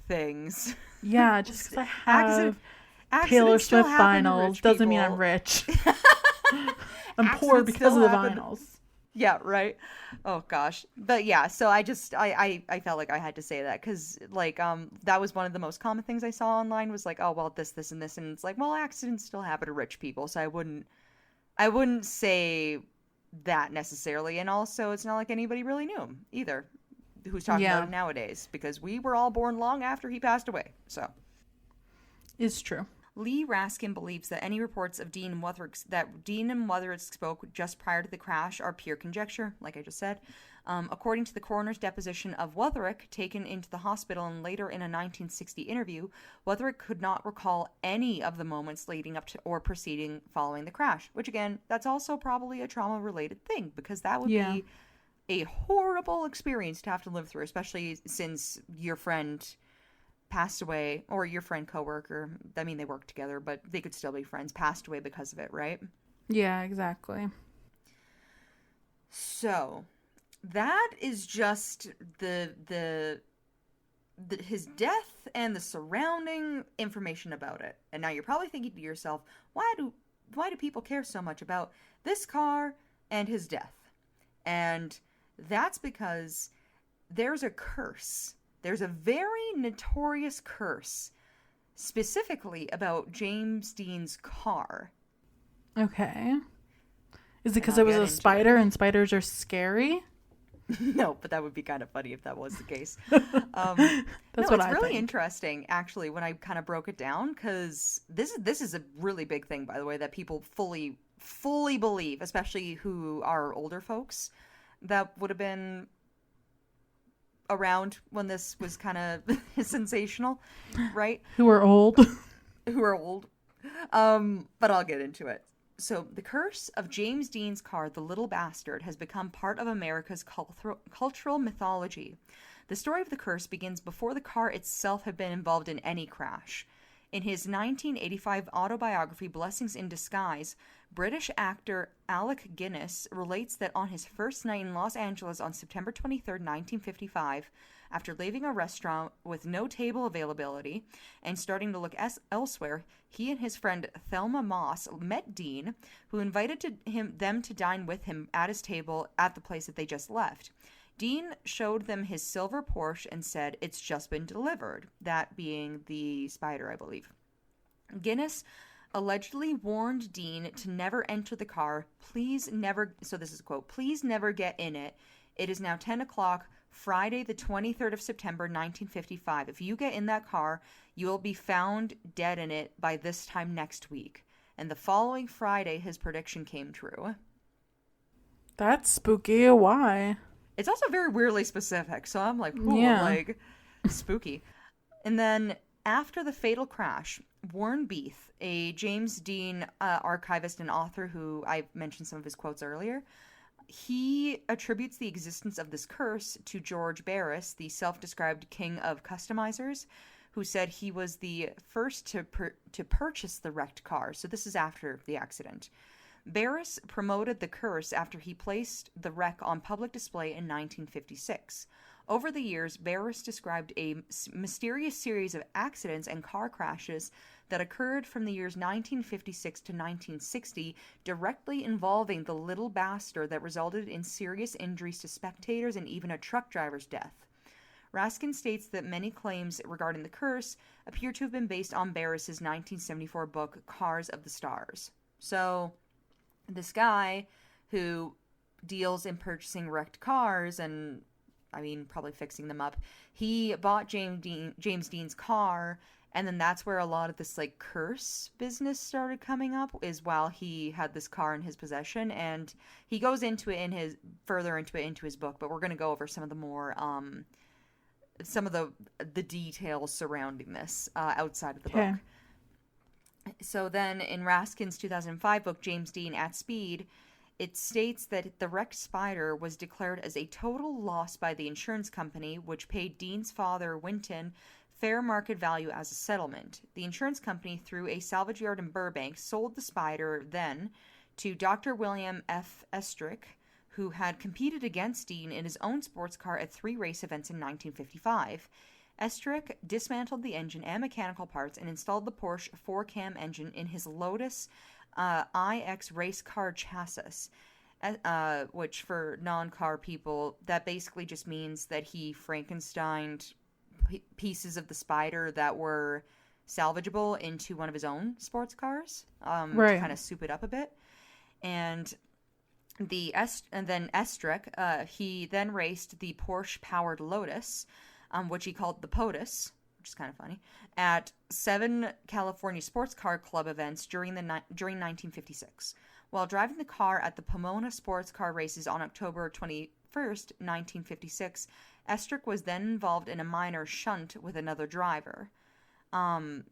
Speaker 1: things.
Speaker 2: Yeah, just because I have Taylor Swift vinyls doesn't mean I'm rich. I'm poor because of the vinyls.
Speaker 1: Yeah, right. Oh gosh. But yeah, so I felt like I had to say that because like that was one of the most common things I saw online was like, oh well, this and this, and it's like, well, accidents still happen to rich people, so I wouldn't say that necessarily. And also, it's not like anybody really knew him either, who's talking about it nowadays, because we were all born long after he passed away. So
Speaker 2: it's true.
Speaker 1: Lee Raskin believes that any reports of Dean and Wetherick spoke just prior to the crash are pure conjecture, like I just said. According to the coroner's deposition of Wetherick, taken into the hospital and later in a 1960 interview, Wetherick could not recall any of the moments leading up to or preceding following the crash, which again, that's also probably a trauma-related thing, because that would be a horrible experience to have to live through, especially since your friend passed away, or your friend coworker, I mean, they worked together, but they could still be friends, passed away because of it, right?
Speaker 2: Yeah, exactly.
Speaker 1: So that is just his death and the surrounding information about it. And now you're probably thinking to yourself, why do people care so much about this car and his death? And that's because there's a curse. There's a very notorious curse specifically about James Dean's car.
Speaker 2: Okay. Is it because it was a spider and spiders are scary?
Speaker 1: No, but that would be kind of funny if that was the case.
Speaker 2: That That's
Speaker 1: No,
Speaker 2: what
Speaker 1: it's
Speaker 2: I
Speaker 1: really
Speaker 2: think.
Speaker 1: interesting actually when I kind of broke it down because this is a really big thing, by the way, that people fully believe, especially who are older folks that would have been around when this was kind of sensational, right?
Speaker 2: Who are old.
Speaker 1: Who are old. But I'll get into it. So, the curse of James Dean's car, The Little Bastard, has become part of America's cultural mythology. The story of the curse begins before the car itself had been involved in any crash. In his 1985 autobiography, Blessings in Disguise, British actor Alec Guinness relates that on his first night in Los Angeles on September 23, 1955, after leaving a restaurant with no table availability and starting to look elsewhere, he and his friend Thelma Moss met Dean, who invited them to dine with him at his table at the place that they just left. Dean showed them his silver Porsche and said, "It's just been delivered," that being the Spider, I believe. Guinness allegedly warned Dean to never enter the car. Please never, so this is a quote, "Please never get in it. It is now 10 o'clock, Friday, the 23rd of September, 1955. If you get in that car, you will be found dead in it by this time next week." And the following Friday, his prediction came true.
Speaker 2: That's spooky. Why?
Speaker 1: It's also very weirdly specific, so I'm like, ooh,
Speaker 2: Yeah.
Speaker 1: like, spooky. And then after the fatal crash, Warren Beath, a James Dean archivist and author who I mentioned some of his quotes earlier, he attributes the existence of this curse to George Barris, the self-described king of customizers, who said he was the first to purchase the wrecked car. So this is after the accident. Barris promoted the curse after he placed the wreck on public display in 1956. Over the years, Barris described a mysterious series of accidents and car crashes that occurred from the years 1956 to 1960, directly involving the little bastard that resulted in serious injuries to spectators and even a truck driver's death. Raskin states that many claims regarding the curse appear to have been based on Barris's 1974 book, Cars of the Stars. So, this guy who deals in purchasing wrecked cars and, I mean, probably fixing them up, he bought James Dean's car, and then that's where a lot of this like curse business started coming up, is while he had this car in his possession. And he goes into it into his book, but we're going to go over some of the more some of the details surrounding this outside of the book. So then in Raskin's 2005 book, James Dean at Speed, it states that the wrecked Spider was declared as a total loss by the insurance company, which paid Dean's father, Winton, fair market value as a settlement. The insurance company, through a salvage yard in Burbank, sold the Spider then to Dr. William F. Estrick, who had competed against Dean in his own sports car at 3 race events in 1955. Estrick dismantled the engine and mechanical parts and installed the Porsche 4-cam engine in his Lotus IX race car chassis, which for non-car people, that basically just means that he Frankensteined pieces of the Spider that were salvageable into one of his own sports cars,
Speaker 2: Right.
Speaker 1: to kind of soup it up a bit. And then Estrick, he then raced the Porsche-powered Lotus, which he called the POTUS, which is kind of funny, at 7 California sports car club events during 1956. While driving the car at the Pomona sports car races on October 21st, 1956, Estrick was then involved in a minor shunt with another driver.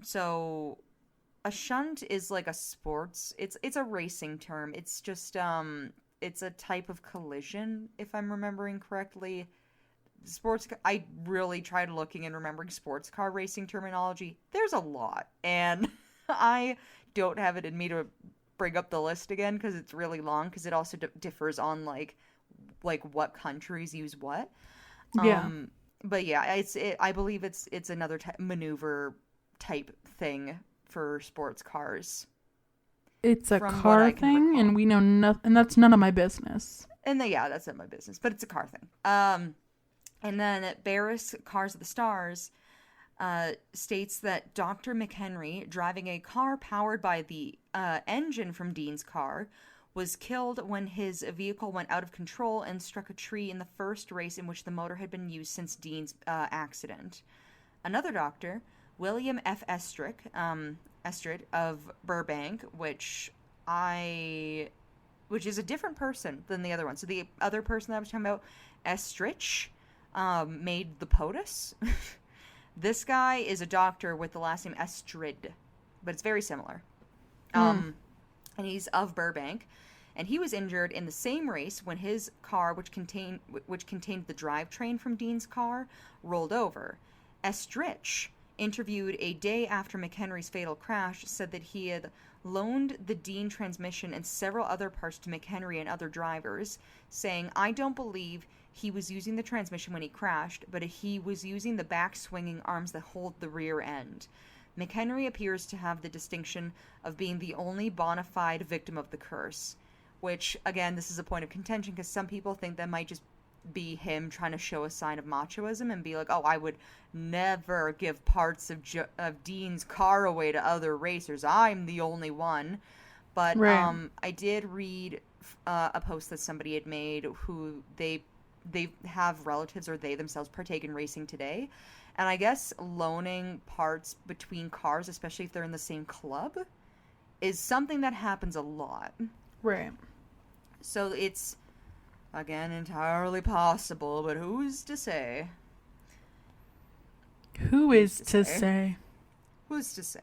Speaker 1: So a shunt is like a sports, it's a racing term. It's just it's a type of collision, if I'm remembering correctly. I really tried looking and remembering sports car racing terminology. There's a lot, and I don't have it in me to bring up the list again because it's really long, because it also differs on like what countries use what.
Speaker 2: Yeah.
Speaker 1: But yeah, I believe it's another maneuver type thing for sports cars.
Speaker 2: It's a
Speaker 1: From what
Speaker 2: car
Speaker 1: I can
Speaker 2: thing,
Speaker 1: recall.
Speaker 2: and we know nothing, and that's none of my business.
Speaker 1: And yeah, that's not my business, but it's a car thing. And then at Barris Cars of the Stars states that Dr. McHenry, driving a car powered by the engine from Dean's car, was killed when his vehicle went out of control and struck a tree in the first race in which the motor had been used since Dean's accident. Another doctor, William F. Estrid of Burbank, I which is a different person than the other one. So the other person that I was talking about, Estrich, made the POTUS. This guy is a doctor with the last name Estrid, but it's very similar. And he's of Burbank, and he was injured in the same race when his car, which contained the drivetrain from Dean's car, rolled over. Estrich, interviewed a day after McHenry's fatal crash, said that he had loaned the Dean transmission and several other parts to McHenry and other drivers, saying, "I don't believe he was using the transmission when he crashed, but he was using the back swinging arms that hold the rear end." McHenry appears to have the distinction of being the only bona fide victim of the curse, which, again, this is a point of contention because some people think that might just be him trying to show a sign of machoism and be like, oh, I would never give parts of Dean's car away to other racers. I'm the only one. But
Speaker 2: Right.
Speaker 1: I did read a post that somebody had made who they have relatives or they themselves partake in racing today. And I guess loaning parts between cars, especially if they're in the same club, is something that happens a lot.
Speaker 2: Right.
Speaker 1: So it's, again, entirely possible, but who's to say?
Speaker 2: Who is to say?
Speaker 1: Who's to say?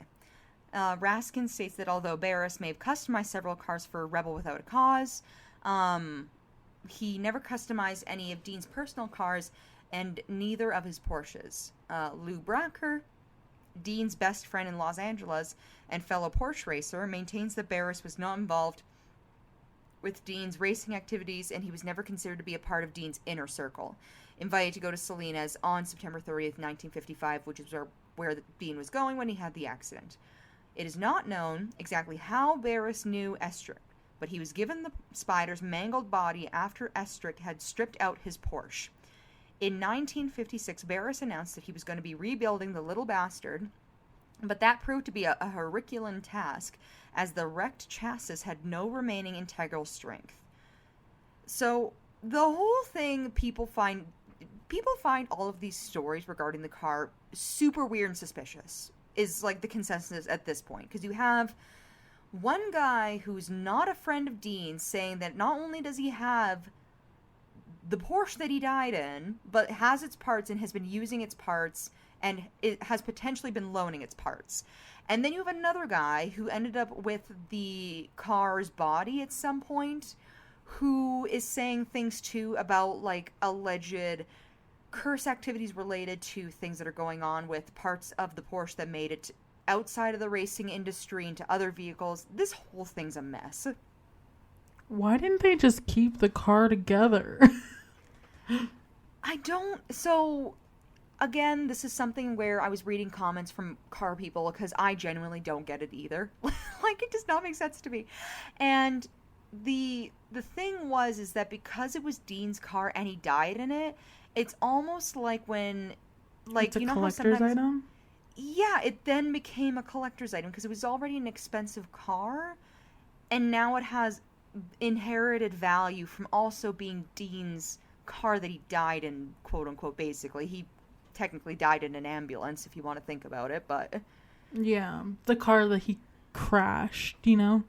Speaker 1: Raskin states that although Barris may have customized several cars for Rebel without a cause, he never customized any of Dean's personal cars and neither of his Porsches. Lou Bracker, Dean's best friend in Los Angeles and fellow Porsche racer, maintains that Barris was not involved with Dean's racing activities and he was never considered to be a part of Dean's inner circle. Invited to go to Salinas on September 30th, 1955, which is where Dean was going when he had the accident. It is not known exactly how Barris knew Estrick, but he was given the Spider's mangled body after Estrick had stripped out his Porsche. In 1956, Barris announced that he was going to be rebuilding the little bastard, but that proved to be a Herculean task, as the wrecked chassis had no remaining integral strength. So the whole thing, people find all of these stories regarding the car super weird and suspicious, is like the consensus at this point, because you have one guy who's not a friend of Dean's saying that not only does he have the Porsche that he died in, but has its parts and has been using its parts and it has potentially been loaning its parts. And then you have another guy who ended up with the car's body at some point who is saying things too about like alleged curse activities related to things that are going on with parts of the Porsche that made it outside of the racing industry into other vehicles. This whole thing's a mess.
Speaker 2: Why didn't they just keep the car together?
Speaker 1: I don't. So, again, this is something where I was reading comments from car people because I genuinely don't get it either. Like, it does not make sense to me. And the thing is that because it was Dean's car and he died in it, it's almost like when, like,
Speaker 2: It's a
Speaker 1: you know how
Speaker 2: collector's
Speaker 1: sometimes,
Speaker 2: item?
Speaker 1: yeah, it then became a collector's item because it was already an expensive car, and now it has inherited value from also being Dean's car that he died in, quote unquote. Basically, he technically died in an ambulance if you want to think about it, but
Speaker 2: Yeah. The car that he crashed, you know?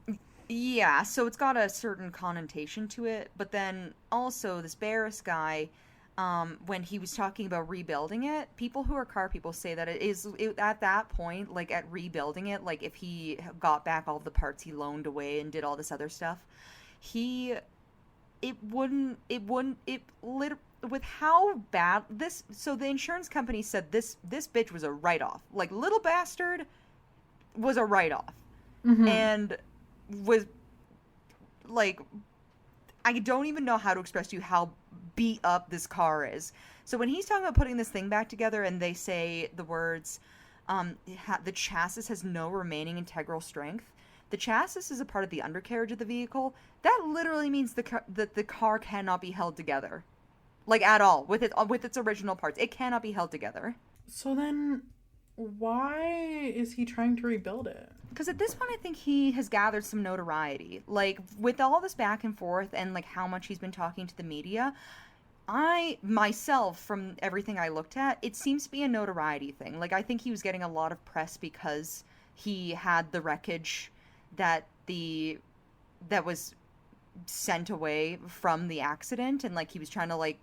Speaker 1: yeah, so it's got a certain connotation to it. But then also this Barris guy, when he was talking about rebuilding it, people who are car people say that at that point, like at rebuilding it, like if he got back all the parts he loaned away and did all this other stuff, with how bad this, so the insurance company said this bitch was a write-off. Like, little bastard was a write-off.
Speaker 2: Mm-hmm.
Speaker 1: And was, like, I don't even know how to express to you how beat up this car is. So when he's talking about putting this thing back together and they say the words, the chassis has no remaining integral strength. The chassis is a part of the undercarriage of the vehicle. That literally means that the car cannot be held together. Like, at all. With its original parts. It cannot be held together.
Speaker 2: So then, why is he trying to rebuild it?
Speaker 1: Because at this point, I think he has gathered some notoriety. Like, with all this back and forth and, like, how much he's been talking to the media, I myself, from everything I looked at, it seems to be a notoriety thing. Like, I think he was getting a lot of press because he had the wreckage that the that was sent away from the accident, and like he was trying to like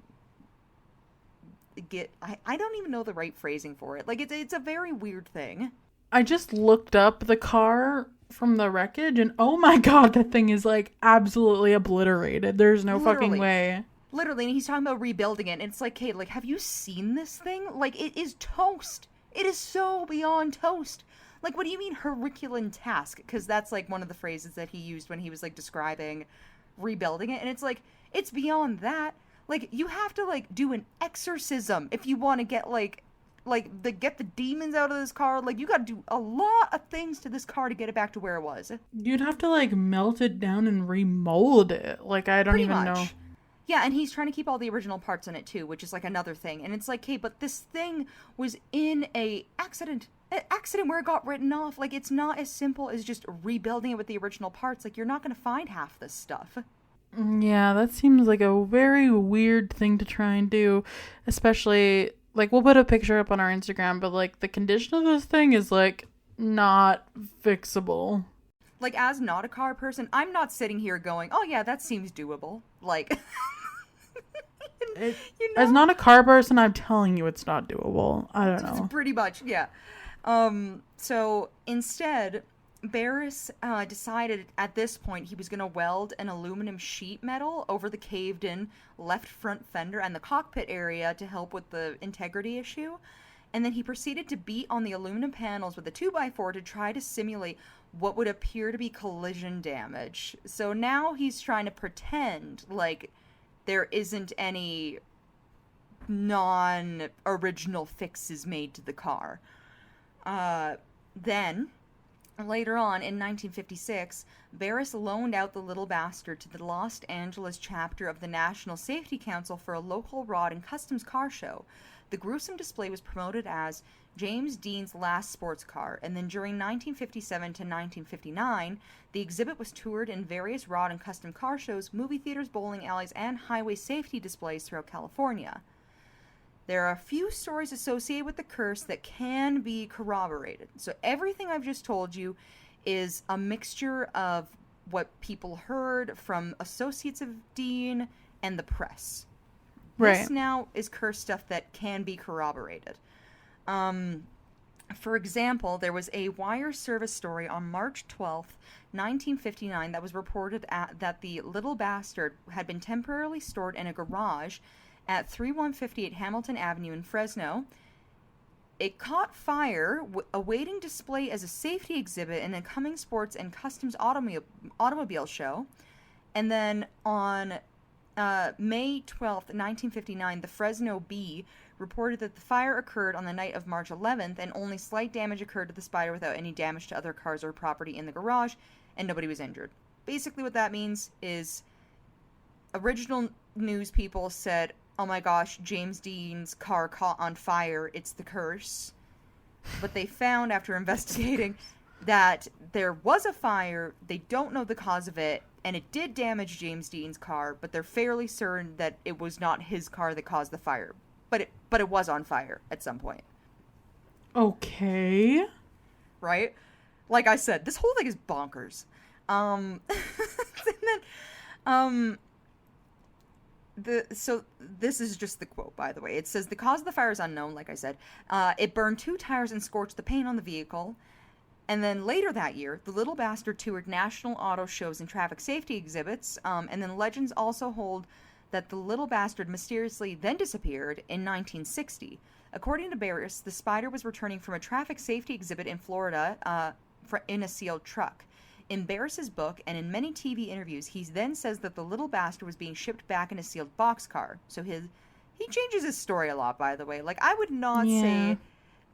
Speaker 1: get I don't even know the right phrasing for it. Like it's a very weird thing.
Speaker 2: I just looked up the car from the wreckage and oh my god, that thing is like absolutely obliterated. There's no fucking
Speaker 1: Literally.
Speaker 2: way.
Speaker 1: Literally, and he's talking about rebuilding it, and it's like, hey, like, have you seen this thing? Like, it is toast. It is so beyond toast. Like, what do you mean Herculean task? Because that's like one of the phrases that he used when he was like describing rebuilding it, and it's like, it's beyond that. Like, you have to like do an exorcism if you want to get get the demons out of this car. Like, you got to do a lot of things to this car to get it back to where it was.
Speaker 2: You'd have to like melt it down and remold it. Like, I don't
Speaker 1: Pretty
Speaker 2: even know.
Speaker 1: much. Yeah, and he's trying to keep all the original parts in it too, which is like another thing. And it's like, hey, but this thing was in an accident where it got written off. Like, it's not as simple as just rebuilding it with the original parts. Like, you're not going to find half this stuff.
Speaker 2: Yeah, that seems like a very weird thing to try and do, especially like we'll put a picture up on our Instagram, but like the condition of this thing is like not fixable.
Speaker 1: Like, as not a car person, I'm not sitting here going, oh yeah, that seems doable. Like,
Speaker 2: It,
Speaker 1: you
Speaker 2: as
Speaker 1: know?
Speaker 2: not a car person, I'm telling you it's not doable. I don't
Speaker 1: It's
Speaker 2: know.
Speaker 1: pretty much, yeah. So instead, Barris decided at this point he was going to weld an aluminum sheet metal over the caved in left front fender and the cockpit area to help with the integrity issue. And then he proceeded to beat on the aluminum panels with a 2x4 to try to simulate what would appear to be collision damage. So now he's trying to pretend like there isn't any non original fixes made to the car. Then, later on in 1956, Barris loaned out the little bastard to the Los Angeles chapter of the National Safety Council for a local rod and customs car show. The gruesome display was promoted as James Dean's last sports car, and then during 1957 to 1959, the exhibit was toured in various rod and custom car shows, movie theaters, bowling alleys, and highway safety displays throughout California. There are a few stories associated with the curse that can be corroborated. So everything I've just told you is a mixture of what people heard from associates of Dean and the press.
Speaker 2: Right.
Speaker 1: This now is curse stuff that can be corroborated. For example, there was a wire service story on March 12th, 1959 that was reported that the little bastard had been temporarily stored in a garage at 3158 Hamilton Avenue in Fresno. It caught fire, awaiting display as a safety exhibit in a Cumming Sports and Customs automobile show. And then on May 12th, 1959, the Fresno Bee reported that the fire occurred on the night of March 11th, and only slight damage occurred to the Spider without any damage to other cars or property in the garage, and nobody was injured. Basically what that means is original news people said, oh my gosh, James Dean's car caught on fire, it's the curse. But they found after investigating that there was a fire, they don't know the cause of it, and it did damage James Dean's car, but they're fairly certain that it was not his car that caused the fire. But it was on fire at some point.
Speaker 2: Okay.
Speaker 1: Right? Like I said, this whole thing is bonkers. And then, so this is just the quote, by the way. It says, the cause of the fire is unknown, like I said. It burned 2 tires and scorched the paint on the vehicle. And then later that year, the little bastard toured national auto shows and traffic safety exhibits. And then legends also hold that the little bastard mysteriously then disappeared in 1960. According to Barris, the Spider was returning from a traffic safety exhibit in Florida in a sealed truck. In Barris's book and in many TV interviews, he then says that the little bastard was being shipped back in a sealed boxcar. So he changes his story a lot, by the way. Like, I would not say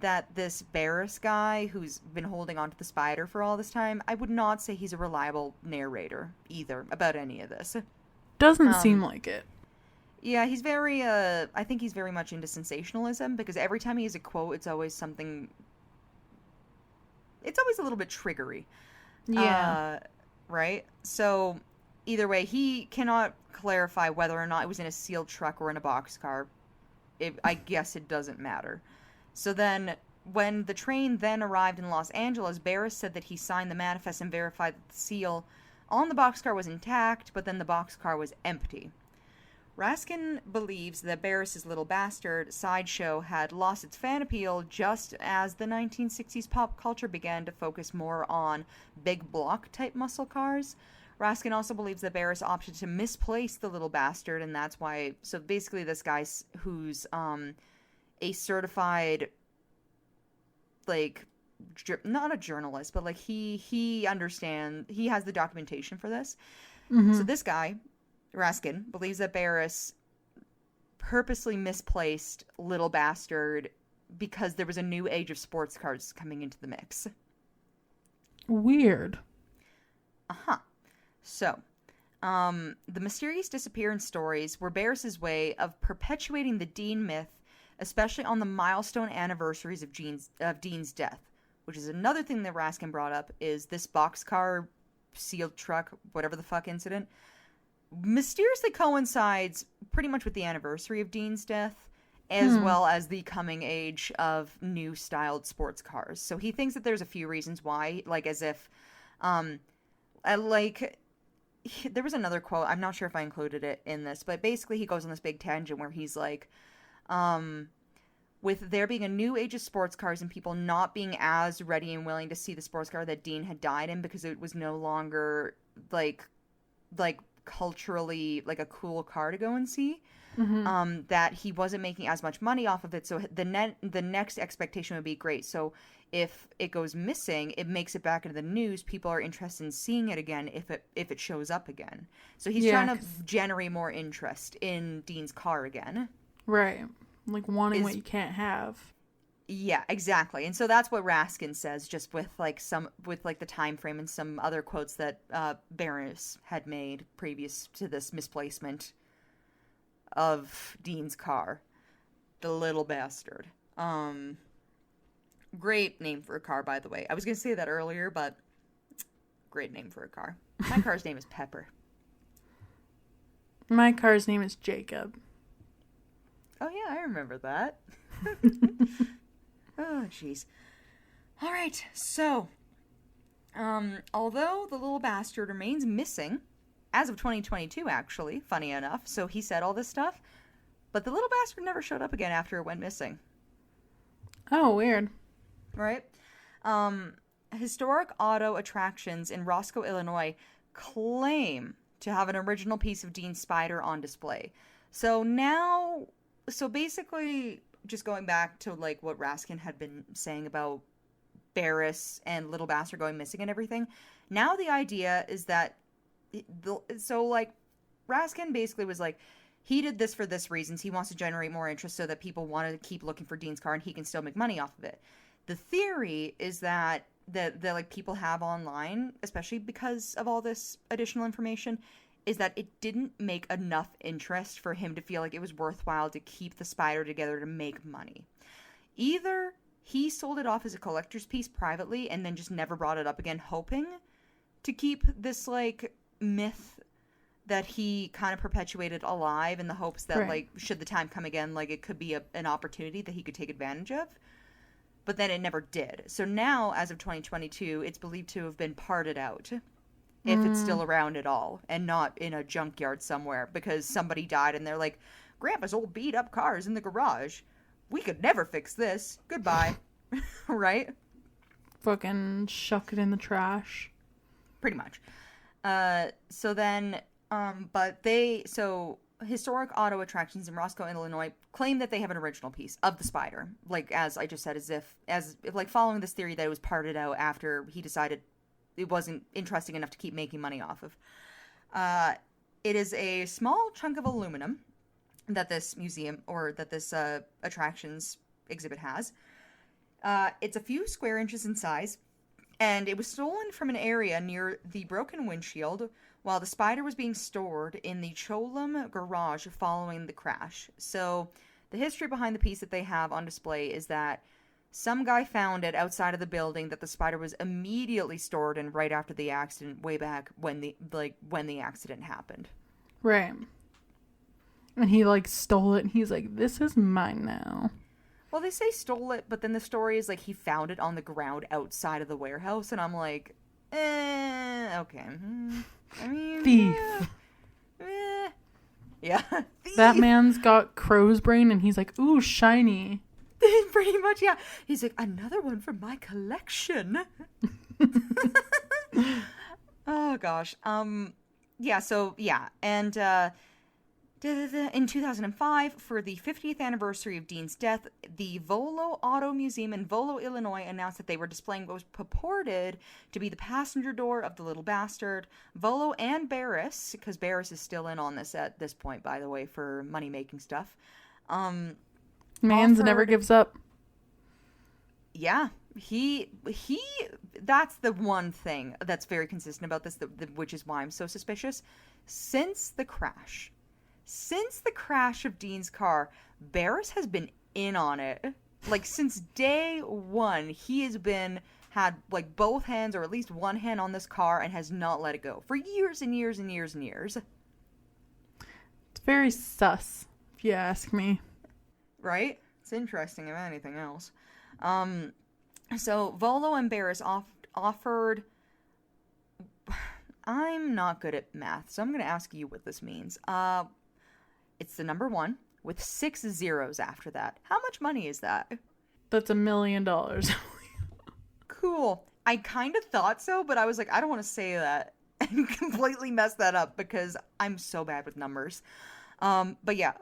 Speaker 1: that this Barris guy who's been holding on to the Spider for all this time, I would not say he's a reliable narrator either about any of this.
Speaker 2: Doesn't seem like it.
Speaker 1: Yeah, he's very, I think he's very much into sensationalism, because every time he has a quote, it's always something, it's always a little bit triggery.
Speaker 2: Yeah.
Speaker 1: Right? So, either way, he cannot clarify whether or not it was in a sealed truck or in a boxcar. I guess it doesn't matter. So then, when the train then arrived in Los Angeles, Barris said that he signed the manifest and verified that the seal on the boxcar was intact, but then the boxcar was empty. Raskin believes that Barris's Little Bastard sideshow had lost its fan appeal just as the 1960s pop culture began to focus more on big block type muscle cars. Raskin also believes that Barris opted to misplace the Little Bastard, and that's why. So basically, this guy who's a certified, like, not a journalist, but like he understands, he has the documentation for this. So this guy, Raskin, believes that Barris purposely misplaced Little Bastard because there was a new age of sports cars coming into the mix.
Speaker 2: Weird.
Speaker 1: So, the mysterious disappearance stories were Barris's way of perpetuating the Dean myth, especially on the milestone anniversaries of Dean's death, which is another thing that Raskin brought up, is this boxcar, sealed truck, whatever the fuck incident, mysteriously coincides pretty much with the anniversary of Dean's death, as well as the coming age of new styled sports cars. So he thinks that there's a few reasons why, like as if, there was another quote, I'm not sure if I included it in this, but basically he goes on this big tangent where he's like, with there being a new age of sports cars and people not being as ready and willing to see the sports car that Dean had died in because it was no longer like culturally like a cool car to go and see, that he wasn't making as much money off of it. So the next expectation would be great. So if it goes missing, it makes it back into the news. People are interested in seeing it again if it shows up again. So he's trying to generate more interest in Dean's car again.
Speaker 2: Right. Like wanting what you can't have.
Speaker 1: Yeah, exactly. And so that's what Raskin says, just with the time frame and some other quotes that Barris had made previous to this misplacement of Dean's car. The Little Bastard. Great name for a car, by the way. I was going to say that earlier, but great name for a car. My car's name is Pepper.
Speaker 2: My car's name is Jacob.
Speaker 1: Oh, yeah, I remember that. Oh, jeez. All right, so, although the Little Bastard remains missing, as of 2022, actually, funny enough, so he said all this stuff, but the Little Bastard never showed up again after it went missing.
Speaker 2: Oh, weird.
Speaker 1: Right? Historic auto attractions in Roscoe, Illinois claim to have an original piece of Dean's Spider on display. So basically, just going back to like what Raskin had been saying about Barris and Little Bastard going missing and everything, now the idea is that, Raskin basically was like, he did this for this reasons. He wants to generate more interest so that people want to keep looking for Dean's car and he can still make money off of it. The theory is that like people have online, especially because of all this additional information, is that it didn't make enough interest for him to feel like it was worthwhile to keep the spider together to make money. Either he sold it off as a collector's piece privately and then just never brought it up again, hoping to keep this like myth that he kind of perpetuated alive in the hopes that like should the time come again, like it could be an opportunity that he could take advantage of. But then it never did. So now, as of 2022, it's believed to have been parted out, if it's still around at all, and not in a junkyard somewhere, because somebody died and they're like, Grandpa's old beat-up car is in the garage. We could never fix this. Goodbye. Right?
Speaker 2: Fucking shuck it in the trash.
Speaker 1: Pretty much. Historic auto attractions in Roscoe, Illinois claim that they have an original piece of the spider. Like, as I just said, as if following this theory that it was parted out after he decided it wasn't interesting enough to keep making money off of. It is a small chunk of aluminum that this museum, or that this attractions exhibit has. It's a few square inches in size, and it was stolen from an area near the broken windshield while the spider was being stored in the Cholum garage following the crash. So the history behind the piece that they have on display is that Some guy found it outside of the building that the spider was immediately stored in right after the accident, way back when the accident happened.
Speaker 2: Right. And he like stole it and he's like, this is mine now.
Speaker 1: Well, they say stole it, but then the story is like he found it on the ground outside of the warehouse, and I'm like, okay. I mean,
Speaker 2: Thief.
Speaker 1: Yeah. Thief.
Speaker 2: That man's got crow's brain and he's like, ooh, shiny.
Speaker 1: Pretty much, yeah. He's like, another one from my collection. Oh gosh. Yeah. So yeah, and in 2005, for the 50th anniversary of Dean's death, the Volo Auto Museum in Volo, Illinois, announced that they were displaying what was purported to be the passenger door of the little bastard. Volo and Barris, because Barris is still in on this at this point, by the way, for money-making stuff.
Speaker 2: Mans never gives up.
Speaker 1: Yeah, he. That's the one thing that's very consistent about this, which is why I'm so suspicious. Since the crash of Dean's car, Barris has been in on it. Like, since day one, he has had like both hands or at least one hand on this car and has not let it go for years and years and years and years.
Speaker 2: It's very sus, if you ask me.
Speaker 1: Right? It's interesting, if anything else. So Volo and Barris offered... I'm not good at math, so I'm going to ask you what this means. It's the number 1 with 6 zeros after that. How much money is that?
Speaker 2: That's $1 million.
Speaker 1: Cool. I kind of thought so, but I was like, I don't want to say that and completely mess that up because I'm so bad with numbers. But yeah.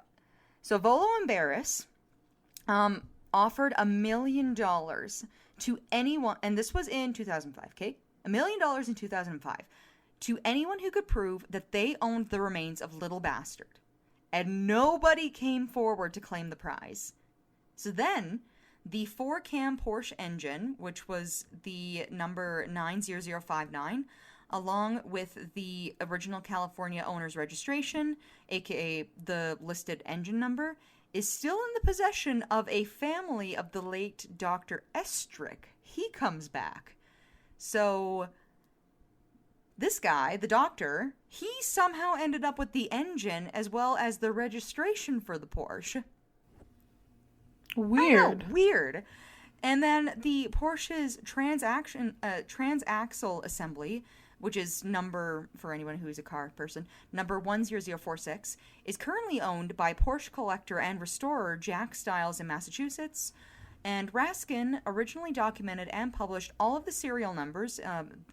Speaker 1: So Volo and Barris offered $1 million to anyone, and this was in 2005, okay? $1 million in 2005 to anyone who could prove that they owned the remains of Little Bastard. And nobody came forward to claim the prize. So then, the 4-cam Porsche engine, which was the number 90059, along with the original California owner's registration, aka the listed engine number, is still in the possession of a family of the late Dr. Estrick. He comes back. So this guy, the doctor, he somehow ended up with the engine as well as the registration for the Porsche.
Speaker 2: Weird.
Speaker 1: Weird. And then the Porsche's transaxle assembly, which is number, for anyone who is a car person, number 10046, is currently owned by Porsche collector and restorer Jack Stiles in Massachusetts. And Raskin originally documented and published all of the serial numbers,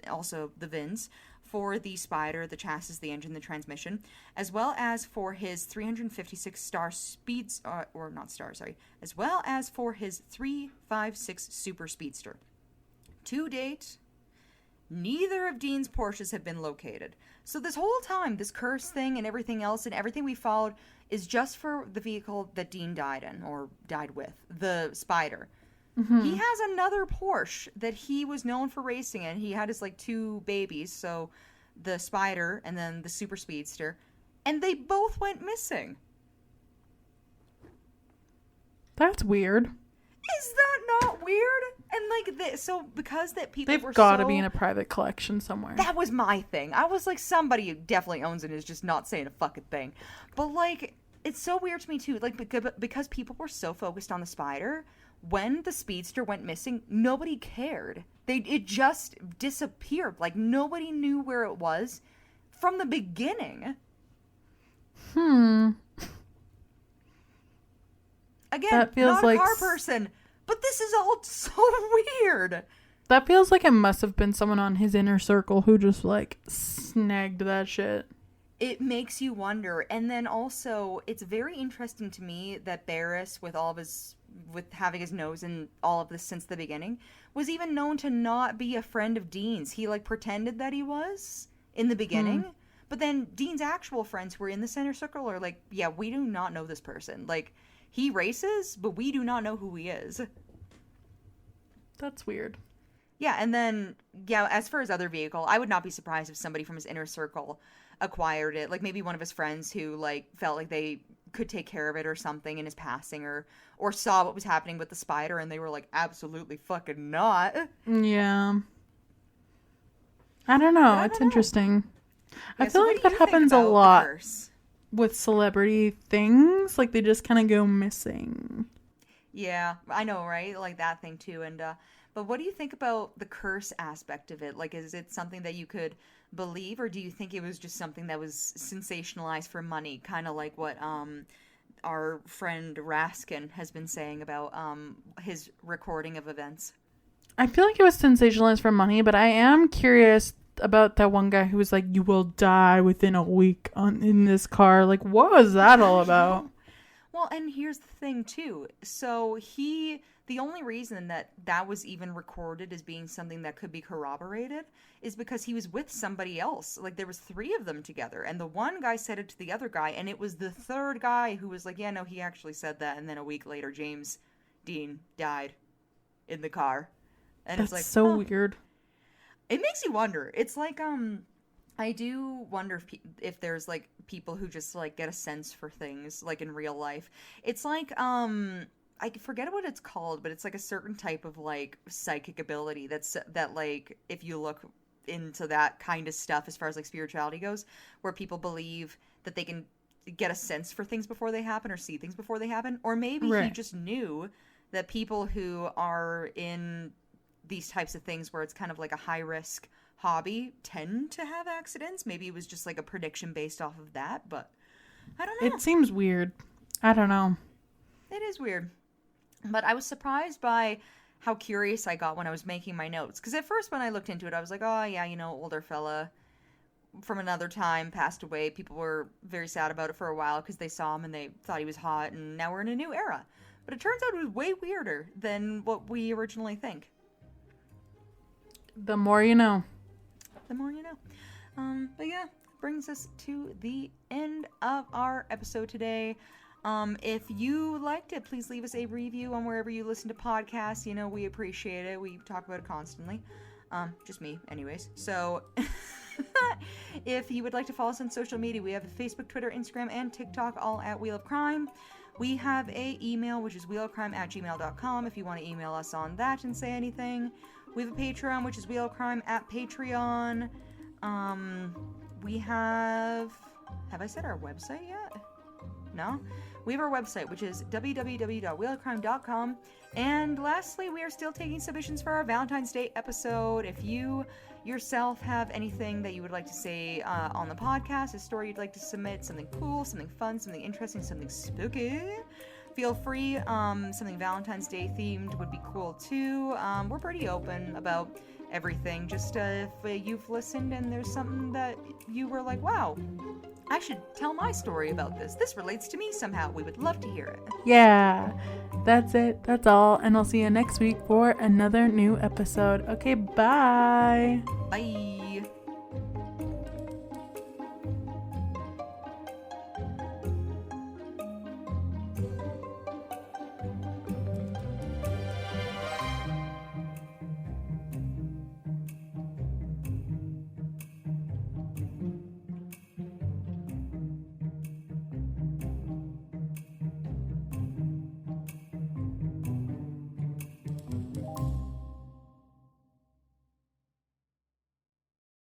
Speaker 1: also the VINs, for the Spider, the chassis, the engine, the transmission, as well as for his 356 star speeds, as well as for his 356 Super Speedster. To date, neither of Dean's Porsches have been located. So this whole time, this curse thing and everything else and everything we followed is just for the vehicle that Dean died in, or died with, the Spider. Mm-hmm. He has another Porsche that he was known for racing in. He had his, 2 babies, so the Spider and then the Super Speedster, and they both went missing.
Speaker 2: That's weird.
Speaker 1: Is that not weird? And so because that people
Speaker 2: they've
Speaker 1: were
Speaker 2: got to be in a private collection somewhere.
Speaker 1: That was my thing. I was like, somebody who definitely owns it is just not saying a fucking thing. But it's so weird to me too. Because people were so focused on the Spider, when the Speedster went missing, nobody cared. It just disappeared. Nobody knew where it was from the beginning.
Speaker 2: Again,
Speaker 1: that feels not a car person, but this is all so weird.
Speaker 2: That feels like it must have been someone on his inner circle who just snagged that shit.
Speaker 1: It makes you wonder. And then also, it's very interesting to me that Barris, with having his nose in all of this since the beginning, was even known to not be a friend of Dean's. He pretended that he was in the beginning. But then Dean's actual friends who were in the center circle are like, yeah, we do not know this person. He races, but we do not know who he is.
Speaker 2: That's weird.
Speaker 1: Yeah, and then, as for his other vehicle, I would not be surprised if somebody from his inner circle acquired it. Maybe one of his friends who, felt like they could take care of it or something in his passing, or saw what was happening with the spider and they were like, absolutely fucking not.
Speaker 2: Yeah. I don't know.
Speaker 1: I
Speaker 2: It's
Speaker 1: don't know.
Speaker 2: interesting. I
Speaker 1: Yeah,
Speaker 2: feel
Speaker 1: so what
Speaker 2: like
Speaker 1: do
Speaker 2: that
Speaker 1: you think
Speaker 2: happens a
Speaker 1: about the
Speaker 2: lot
Speaker 1: curse?
Speaker 2: with celebrity things. Like, they just kind of go missing.
Speaker 1: Yeah, I know, right? Like that thing too. And but what do you think about the curse aspect of it? Like, is it something that you could believe, or do you think it was just something that was sensationalized for money, kind of like what our friend Raskin has been saying about his recording of events?
Speaker 2: I feel like it was sensationalized for money, but I am curious about that one guy who was like, "You will die within a week in this car." Like, what was that all about?
Speaker 1: Well, and here's the thing too. So the only reason that that was even recorded as being something that could be corroborated is because he was with somebody else. Like there was three of them together, and the one guy said it to the other guy, and it was the third guy who was like, "Yeah, no, he actually said that." And then a week later, James Dean died in the car, and it's
Speaker 2: That's
Speaker 1: like,
Speaker 2: so
Speaker 1: huh.
Speaker 2: weird.
Speaker 1: It makes you wonder. It's like I do wonder if there's like people who just like get a sense for things like in real life. It's like I forget what it's called, but it's like a certain type of like psychic ability that like if you look into that kind of stuff as far as like spirituality goes, where people believe that they can get a sense for things before they happen or see things before they happen, or maybe he
Speaker 2: Right.
Speaker 1: just knew that people who are in these types of things where it's kind of like a high risk hobby tend to have accidents. Maybe it was just like a prediction based off of that, but I don't know.
Speaker 2: It seems weird. I don't know.
Speaker 1: It is weird. But I was surprised by how curious I got when I was making my notes. Because at first, when I looked into it, I was like, oh, yeah, older fella from another time passed away. People were very sad about it for a while because they saw him and they thought he was hot, and now we're in a new era. But it turns out it was way weirder than what we originally think.
Speaker 2: The more you know.
Speaker 1: The more you know. But yeah, brings us to the end of our episode today. If you liked it, please leave us a review on wherever you listen to podcasts. We appreciate it. We talk about it constantly. Just me, anyways. So, if you would like to follow us on social media, we have Facebook, Twitter, Instagram, and TikTok, all at Wheel of Crime. We have a email, which is wheelofcrime@gmail.com, if you want to email us on that and say anything. We have a Patreon, which is Wheel of Crime at Patreon. We have I said our website yet? No? We have our website, which is www.wheelofcrime.com. And lastly, we are still taking submissions for our Valentine's Day episode. If you yourself have anything that you would like to say on the podcast, a story you'd like to submit, something cool, something fun, something interesting, something spooky, feel free. Something Valentine's Day themed would be cool too. We're pretty open about everything. Just if you've listened and there's something that you were like, wow, I should tell my story about this. This relates to me somehow. We would love to hear it.
Speaker 2: Yeah, that's it. That's all. And I'll see you next week for another new episode. Okay, bye.
Speaker 1: Bye.